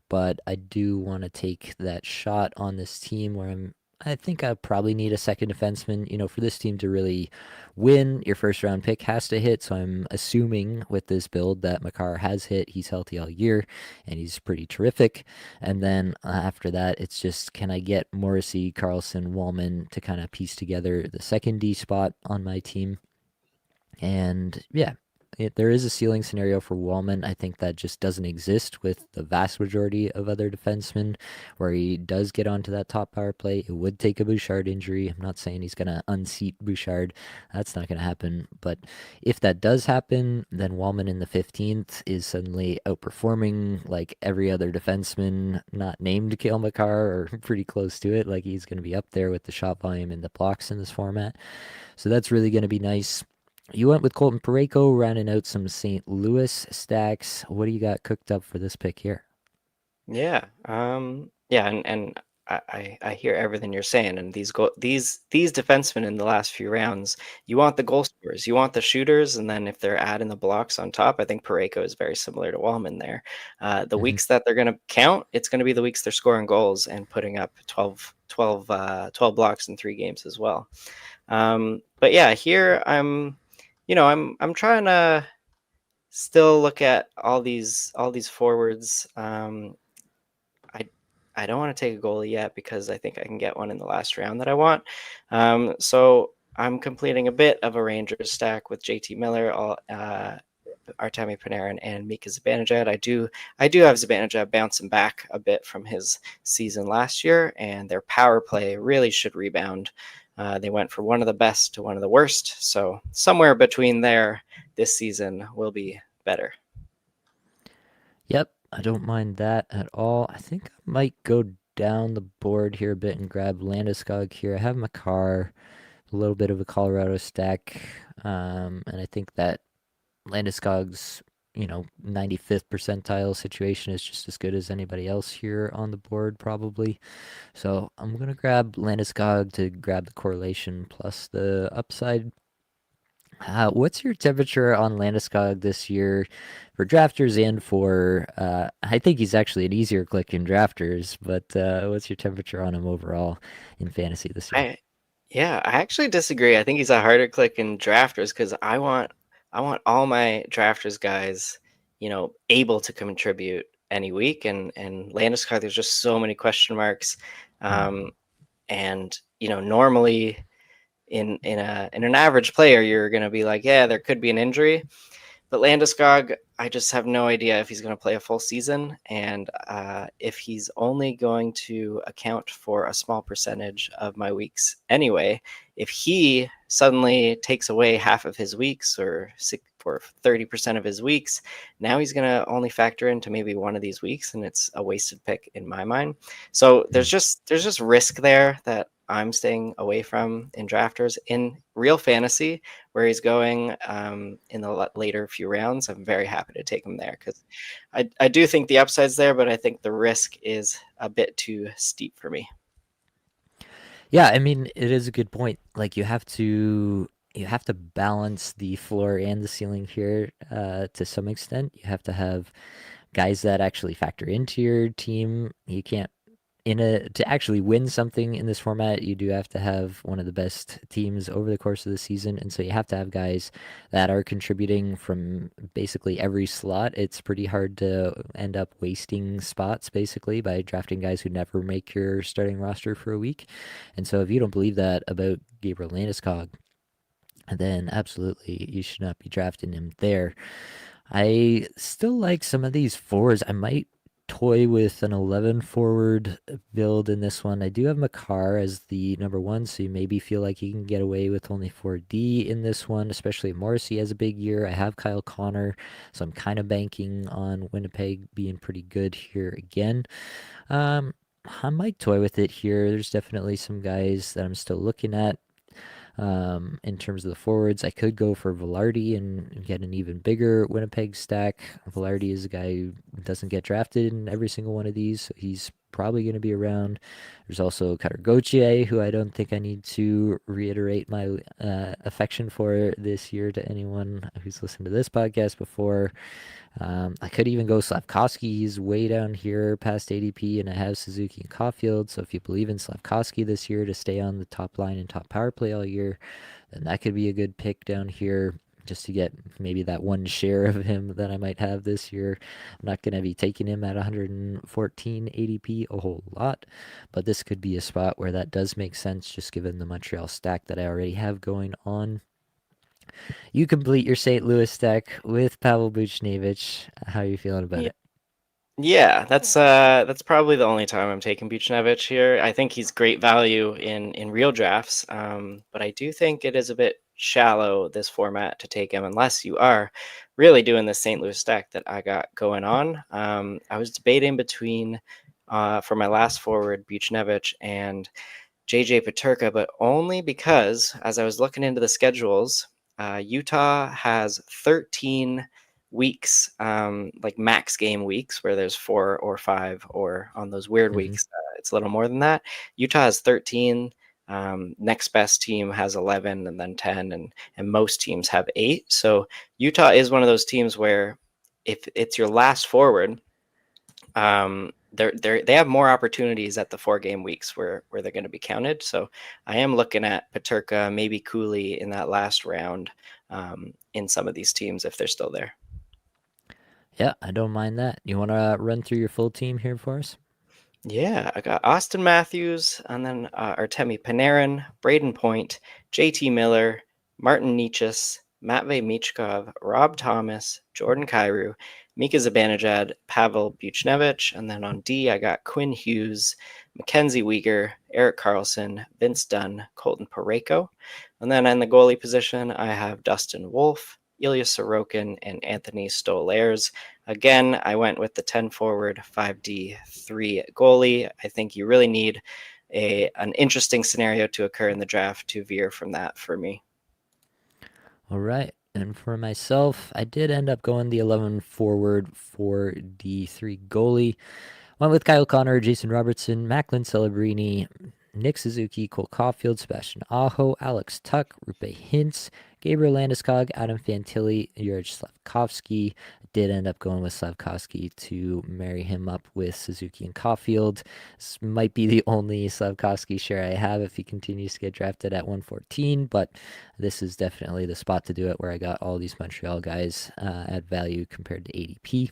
but I do want to take that shot on this team where I think I probably need a second defenseman. For this team to really win, your first round pick has to hit. So I'm assuming with this build that Makar has hit. He's healthy all year and he's pretty terrific. And then after that, it's just can I get Morrissey, Carlson, Wallman to kind of piece together the second D spot on my team? And yeah, there is a ceiling scenario for Wallman. I think that just doesn't exist with the vast majority of other defensemen, where he does get onto that top power play. It would take a Bouchard injury. I'm not saying he's going to unseat Bouchard. That's not going to happen. But if that does happen, then Wallman in the 15th is suddenly outperforming like every other defenseman not named Kale McCarr or pretty close to it. Like he's going to be up there with the shot volume and the blocks in this format. So that's really going to be nice. You went with Colton Parayko, rounding out some St. Louis stacks. What do you got cooked up for this pick here? Yeah, yeah, and I hear everything you're saying, and these defensemen in the last few rounds, you want the goal scorers, you want the shooters, and then if they're adding the blocks on top, I think Pareko is very similar to Wallman there. The Hmm. weeks that they're going to count, it's going to be the weeks they're scoring goals and putting up 12 blocks in 3 games as well. But yeah, here I'm trying to still look at all these forwards. I I don't want to take a goalie yet because I think I can get one in the last round that I want. So I'm completing a bit of a Rangers stack with JT Miller, Artemi Panarin, and Mika Zibanejad. I do have Zibanejad bouncing back a bit from his season last year, and their power play really should rebound. They went from one of the best to one of the worst, so somewhere between there this season will be better. Yep, I don't mind that at all. I think I might go down the board here a bit and grab Landeskog here. I have Makar, a little bit of a Colorado stack, and I think that Landeskog's 95th percentile situation is just as good as anybody else here on the board, probably. So I'm gonna grab Landeskog to grab the correlation plus the upside. What's your temperature on Landeskog this year for drafters and for? I think he's actually an easier click in drafters, but what's your temperature on him overall in fantasy this year? I Yeah, I actually disagree. I think he's a harder click in drafters because I want all my drafters guys, able to contribute any week. And Landeskog, there's just so many question marks. Hmm. Um, and normally in an average player, you're gonna be like, yeah, there could be an injury. But Landeskog, I just have no idea if he's going to play a full season, and if he's only going to account for a small percentage of my weeks anyway. If he suddenly takes away half of his weeks or 30% of his weeks, now he's going to only factor into maybe one of these weeks, and it's a wasted pick in my mind. So there's just risk there that I'm staying away from in drafters. In real fantasy, where he's going in the later few rounds, I'm very happy to take him there because I do think the upside's there, but I think the risk is a bit too steep for me. Yeah, I mean, it is a good point. Like you have to balance the floor and the ceiling here to some extent. You have to have guys that actually factor into your team. You can't in a to actually win something in this format, you do have to have one of the best teams over the course of the season, and so you have to have guys that are contributing from basically every slot. It's pretty hard to end up wasting spots basically by drafting guys who never make your starting roster for a week. And so if you don't believe that about Gabriel Landeskog, then absolutely you should not be drafting him there. I still like some of these forwards. I might toy with an 11 forward build in this one. I do have Makar as the number one, so you maybe feel like he can get away with only 4D in this one, especially if Morrissey has a big year. I have Kyle Connor, so I'm kind of banking on Winnipeg being pretty good here again. Um, I might toy with it here. There's definitely some guys that I'm still looking at. In terms of the forwards, I could go for Velarde and get an even bigger Winnipeg stack. Velarde is a guy who doesn't get drafted in every single one of these, so he's probably going to be around. There's also Cutter Gauthier, who I don't think I need to reiterate my affection for this year to anyone who's listened to this podcast before. I could even go Slavkovsky. He's way down here past ADP, and I have Suzuki and Caulfield. So if you believe in Slavkovsky this year to stay on the top line and top power play all year, then that could be a good pick down here just to get maybe that one share of him that I might have this year. I'm not going to be taking him at 114 ADP a whole lot, but this could be a spot where that does make sense just given the Montreal stack that I already have going on. You complete your St. Louis stack with Pavel Buchnevich. How are you feeling about Yeah, it? yeah, that's probably the only time I'm taking Buchnevich here. I think he's great value in real drafts, but I do think it is a bit shallow this format to take him unless you are really doing the St. Louis stack that I got going on. I was debating between for my last forward Buchnevich and JJ Paterka, but only because as I was looking into the schedules, Utah has 13 weeks, like max game weeks, where there's 4 or 5, or on those weird Hmm. weeks, it's a little more than that. Utah has 13. Next best team has 11, and then 10, and most teams have 8. So Utah is one of those teams where if it's your last forward, they have more opportunities at the 4 game weeks where they're going to be counted. So I am looking at Paterka, maybe Cooley in that last round, in some of these teams if they're still there. Yeah, I don't mind that. You want to run through your full team here for us? Yeah, I got Austin Matthews, and then Artemi Panarin, Braden Point, JT Miller, Martin Necas, Matvey Michkov, Rob Thomas, Jordan Kyrou, Mika Zibanejad, Pavel Buchnevich, and then on D, I got Quinn Hughes, Mackenzie Weegar, Eric Carlson, Vince Dunn, Colton Parayko. And then in the goalie position, I have Dustin Wolf, Ilya Sorokin, and Anthony Stolarz. Again, I went with the 10 forward, 5D, 3 goalie. I think you really need a an interesting scenario to occur in the draft to veer from that for me. All right. And for myself, I did end up going the 11 forward for the 3 goalie. Went with Kyle Connor, Jason Robertson, Macklin Celebrini, Nick Suzuki, Cole Caulfield, Sebastian Aho, Alex Tuck, Rupe Hintz, Gabriel Landeskog, Adam Fantilli, Juraj Slavkovsky. Did end up going with Slavkovsky to marry him up with Suzuki and Caulfield. This might be the only Slavkovsky share I have if he continues to get drafted at 114, but this is definitely the spot to do it where I got all these Montreal guys at value compared to ADP.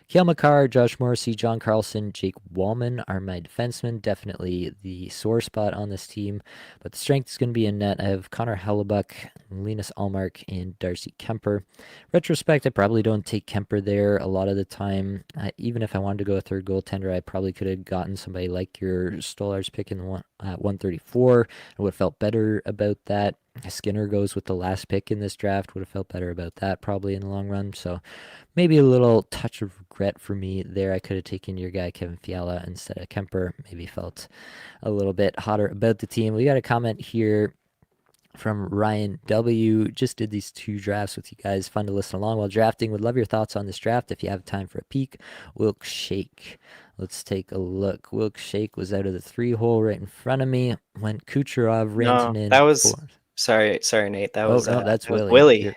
Kale McCarr, Josh Morrissey, John Carlson, Jake Wallman are my defensemen. Definitely the sore spot on this team. But the strength is going to be in net. I have Connor Hellebuck, Linus Allmark, and Darcy Kemper. Retrospect, I probably don't take Kemper there a lot of the time. Even if I wanted to go a third goaltender, I probably could have gotten somebody like your Stolar's pick in the at 134. I would have felt better about that. Skinner goes with the last pick in this draft. Would have felt better about that probably in the long run. So maybe a little touch of regret for me there. I could have taken your guy Kevin Fiala instead of Kemper. Maybe felt a little bit hotter about the team. We got a comment here from Ryan W. Just did these 2 drafts with you guys. Fun to listen along while drafting. Would love your thoughts on this draft if you have time for a peek. Wilk Shake. Let's take a look. Wilk Shake was out of the 3 hole right in front of me. Went Kucherov, No, that Rantanen, was for. sorry, Nate. Oh no, that's That was Willie. Willie.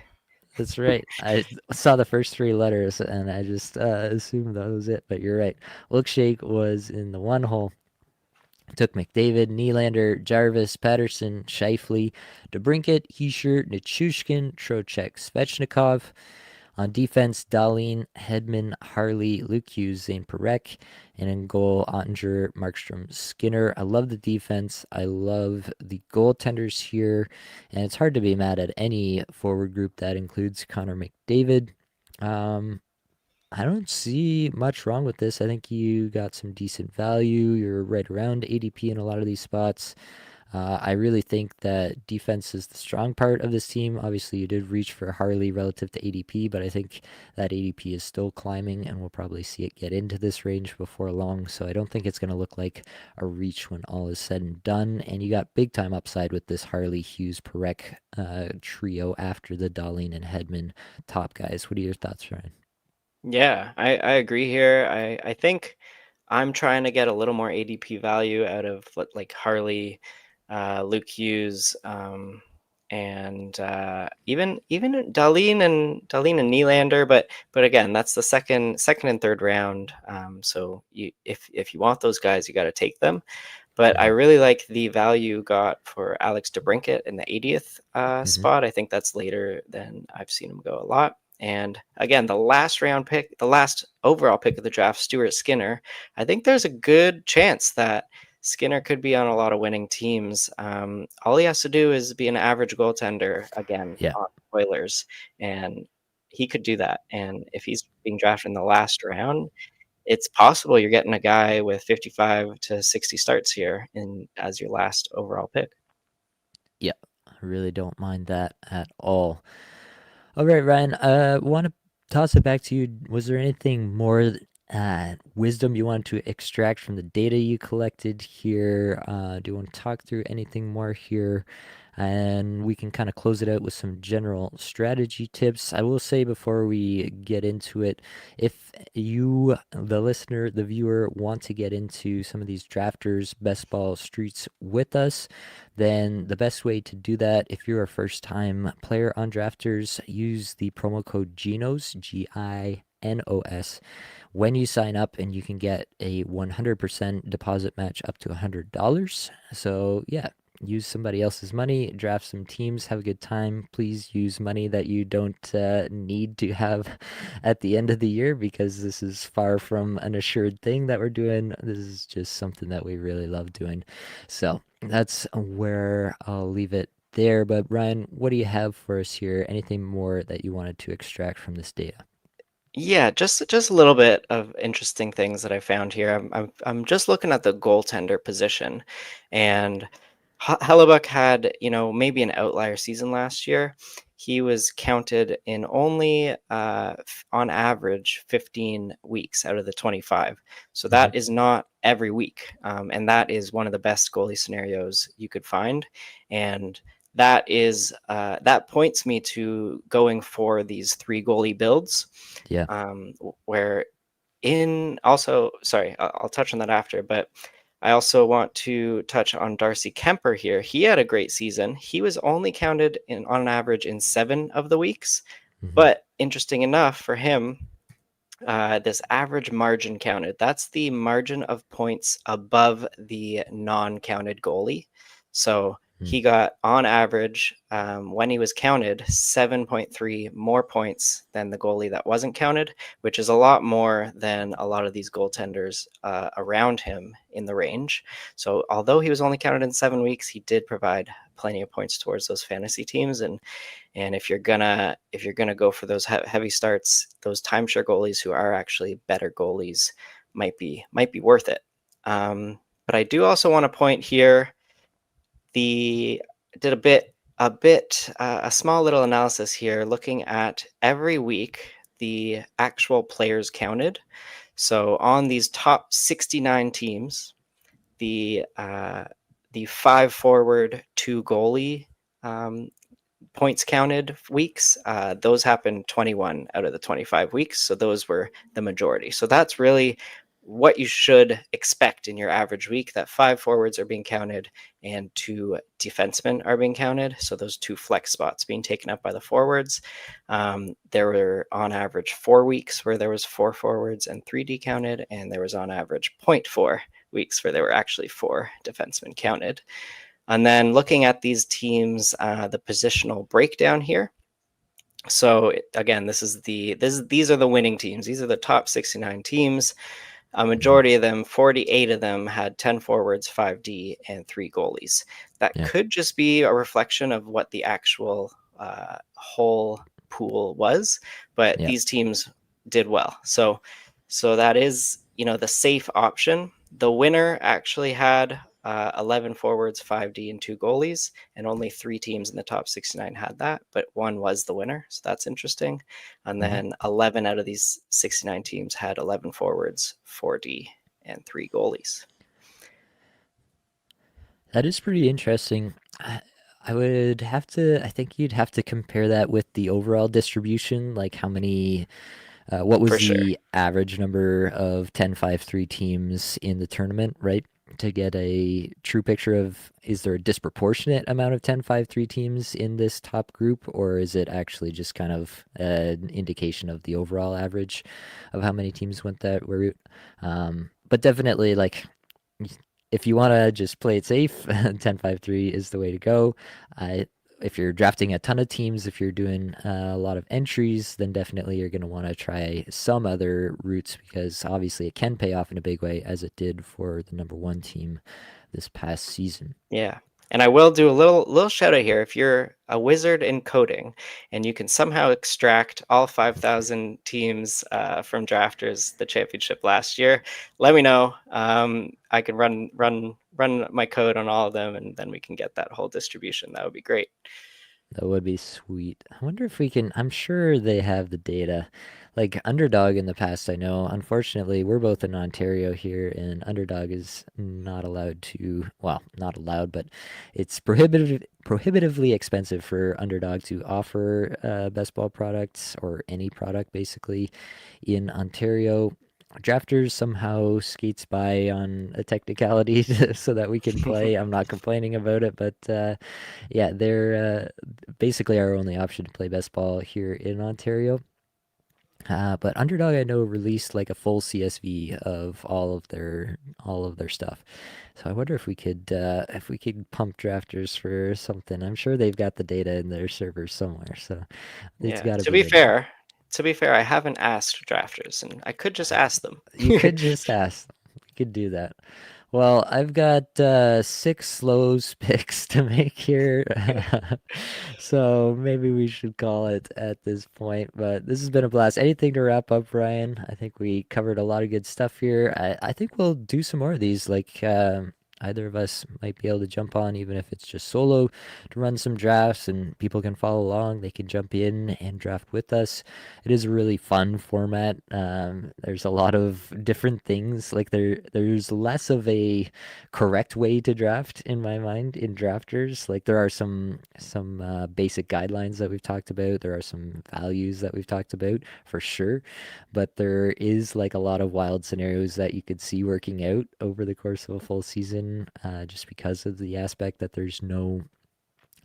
That's right. I saw the first 3 letters and I just assumed that was it, but you're right. Wilkshake was in the 1 hole. Took McDavid, Nylander, Jarvis, Patterson, Shifley, DeBrincat, Heischer, Nichushkin, Trocheck, Svechnikov. On defense, Dahlin, Hedman, Harley, Luke Hughes, Zane Perek, and in goal, Ottinger, Markstrom, Skinner. I love the defense. I love the goaltenders here, and it's hard to be mad at any forward group that includes Connor McDavid. Um, I don't see much wrong with this. I think you got some decent value. You're right around ADP in a lot of these spots. I really think that defense is the strong part of this team. Obviously, you did reach for Harley relative to ADP, but I think that ADP is still climbing, and we'll probably see it get into this range before long. So I don't think it's going to look like a reach when all is said and done. And you got big time upside with this Harley, Hughes, Perek trio after the Dahlin and Hedman top guys. What are your thoughts, Ryan? Yeah, I agree here. I think I'm trying to get a little more ADP value out of like Harley, Luke Hughes, and even Darlene and Nylander. But again, that's the second and third round. So if you want those guys, you got to take them. But I Mm-hmm. really like the value got for Alex DeBrincat in the 80th Mm-hmm. spot. I think that's later than I've seen him go a lot. And again, the last round pick, the last overall pick of the draft, Stuart Skinner. I think there's a good chance that Skinner could be on a lot of winning teams. All he has to do is be an average goaltender again Yeah. on Oilers, and he could do that. And if he's being drafted in the last round, it's possible you're getting a guy with 55 to 60 starts here in as your last overall pick. Yeah. I really don't mind that at all. All right, Ryan. Want to toss it back to you. Was there anything more wisdom you want to extract from the data you collected here? Do you want to talk through anything more here? And we can kind of close it out with some general strategy tips. I will say before we get into it, if you, the listener, the viewer, want to get into some of these drafters, best ball streets with us, then the best way to do that, if you're a first time player on Drafters, use the promo code GINOS, GINOS, when you sign up, and you can get a 100% deposit match up to $100. So, yeah, use somebody else's money, draft some teams, have a good time. Please use money that you don't need to have at the end of the year, because this is far from an assured thing that we're doing. This is just something that we really love doing. So that's where I'll leave it there. But Ryan, what do you have for us here? Anything more that you wanted to extract from this data? Yeah, just a little bit of interesting things that I found here. I'm just looking at the goaltender position, and Hellebuck had maybe an outlier season last year. he was counted in only, on average, 15 weeks out of the 25. So Hmm. that is not every week. And that is one of the best goalie scenarios you could find. And that points me to going for these three goalie builds, Yeah. where in also, sorry, I'll touch on that after, but I also want to touch on Darcy Kemper here. He had a great season. He was only counted in on an average in 7 of the weeks, Hmm. but interesting enough for him, this average margin counted. That's the margin of points above the non-counted goalie. So he got on average, when he was counted, 7.3 more points than the goalie that wasn't counted, which is a lot more than a lot of these goaltenders around him in the range. So although he was only counted in 7 weeks, he did provide plenty of points towards those fantasy teams. And if you're gonna go for those heavy starts, those timeshare goalies who are actually better goalies might be worth it. But I do also want to point here, the did a small little analysis here, looking at every week the actual players counted. So on these top 69 teams, the uh, the five forward, two goalie, um, points counted weeks, those happened 21 out of the 25 weeks. So those were the majority. So that's really what you should expect in your average week, that five forwards are being counted and two defensemen are being counted. So those two flex spots being taken up by the forwards. There were on average 4 weeks where there was four forwards and three D counted, and there was on average 0.4 weeks where there were actually four defensemen counted. And then looking at these teams, the positional breakdown here. So again, these are the winning teams. These are the top 69 teams. A Hmm. majority of them, 48 of them, had 10 forwards, 5D, and three goalies. That Yeah. could just be a reflection of what the actual whole pool was, but Yeah. these teams did well. So that is, the safe option. The winner actually had 11 forwards, 5D, and two goalies, and only three teams in the top 69 had that, but one was the winner. So that's interesting. And Hmm. then 11 out of these 69 teams had 11 forwards, 4D, and three goalies. That is pretty interesting. I would have to, I think you'd have to compare that with the overall distribution, like how many, what was For sure. the average number of 10-5-3 teams in the tournament, right? To get a true picture of, is there a disproportionate amount of 10-5-3 teams in this top group, or is it actually just kind of an indication of the overall average of how many teams went that route? But definitely, like, if you want to just play it safe, 10-5-3 is the way to go. If you're drafting a ton of teams, if you're doing a lot of entries, then definitely you're going to want to try some other routes because obviously it can pay off in a big way, as it did for the number one team this past season. Yeah. And I will do a little shout out here. If you're a wizard in coding and you can somehow extract all 5,000 teams from drafters the championship last year, let me know. I can run my code on all of them, and then we can get that whole distribution. That would be great. That would be sweet. I wonder if we can. I'm sure they have the data. Like Underdog in the past, I know. Unfortunately, we're both in Ontario here, and Underdog is not allowed to. Well, not allowed, but it's prohibitively expensive for Underdog to offer best ball products or any product basically in Ontario. Drafters somehow skates by on a technicality so that we can play. I'm not complaining about it, but yeah, they're basically our only option to play best ball here in Ontario. But Underdog, I know, released like a full CSV of all of their stuff. So I wonder if we could pump drafters for something. I'm sure they've got the data in their servers somewhere, so it's Yeah. got to To be be in there. fair, I haven't asked drafters, and I could just ask them. You could just ask them. You could do that. Well, I've got six slows picks to make here. So maybe we should call it at this point. But this has been a blast. Anything to wrap up, Ryan? I think we covered a lot of good stuff here. I think we'll do some more of these. Like, either of us might be able to jump on, even if it's just solo, to run some drafts and people can follow along. They can jump in and draft with us. It is a really fun format. There's a lot of different things. Like there's less of a correct way to draft in my mind in drafters. Like there are some basic guidelines that we've talked about. There are some values that we've talked about for sure, but there is like a lot of wild scenarios that you could see working out over the course of a full season, just because of the aspect that there's no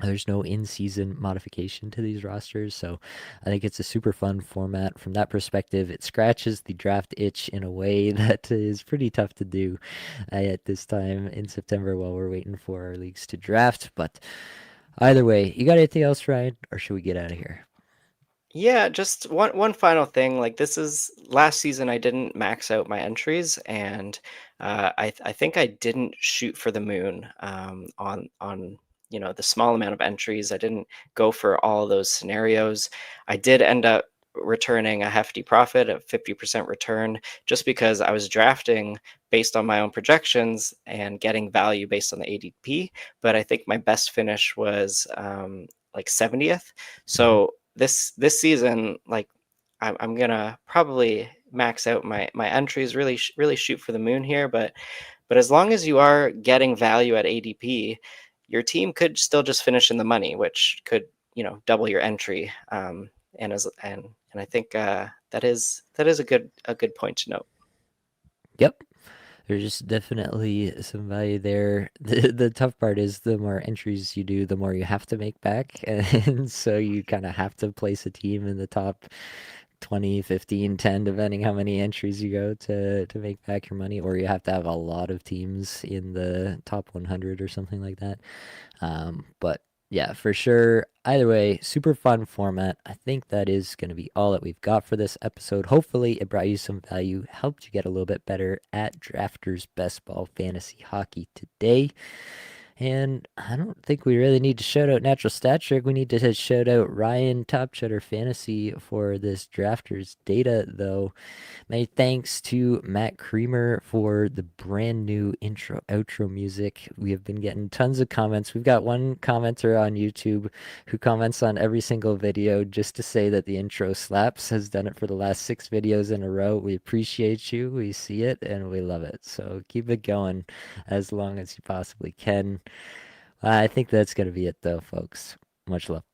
in-season modification to these rosters. So I think it's a super fun format from that perspective. It scratches the draft itch in a way that is pretty tough to do at this time in September while we're waiting for our leagues to draft. But either way, you got anything else, Ryan, or should we get out of here? Yeah, just one final thing. Like this is last season, I didn't max out my entries, and I think I didn't shoot for the moon on the small amount of entries. I didn't go for all those scenarios. I did end up returning a hefty profit of 50% return just because I was drafting based on my own projections and getting value based on the ADP. But I think my best finish was like 70th. Hmm. So this season, like I'm gonna probably max out my entries, really shoot for the moon here. But as long as you are getting value at ADP, your team could still just finish in the money, which could double your entry. And I think that is a good point to note. Yep. There's definitely some value there. The tough part is the more entries you do, the more you have to make back. And so you kind of have to place a team in the top 20, 15, 10, depending how many entries you go to make back your money, or you have to have a lot of teams in the top 100 or something like that. But yeah, for sure. Either way, super fun format. I think that is going to be all that we've got for this episode. Hopefully, it brought you some value, helped you get a little bit better at Drafters Best Ball Fantasy Hockey today. And I don't think we really need to shout out Natural Stat Trick. We need to shout out Ryan Top Cheddar Fantasy for this Drafters data, though. Many thanks to Matt Creamer for the brand new intro outro music. We have been getting tons of comments. We've got one commenter on YouTube who comments on every single video just to say that the intro slaps, has done it for the last 6 videos in a row. We appreciate you. We see it and we love it. So keep it going as long as you possibly can. I think that's going to be it though, folks. Much love.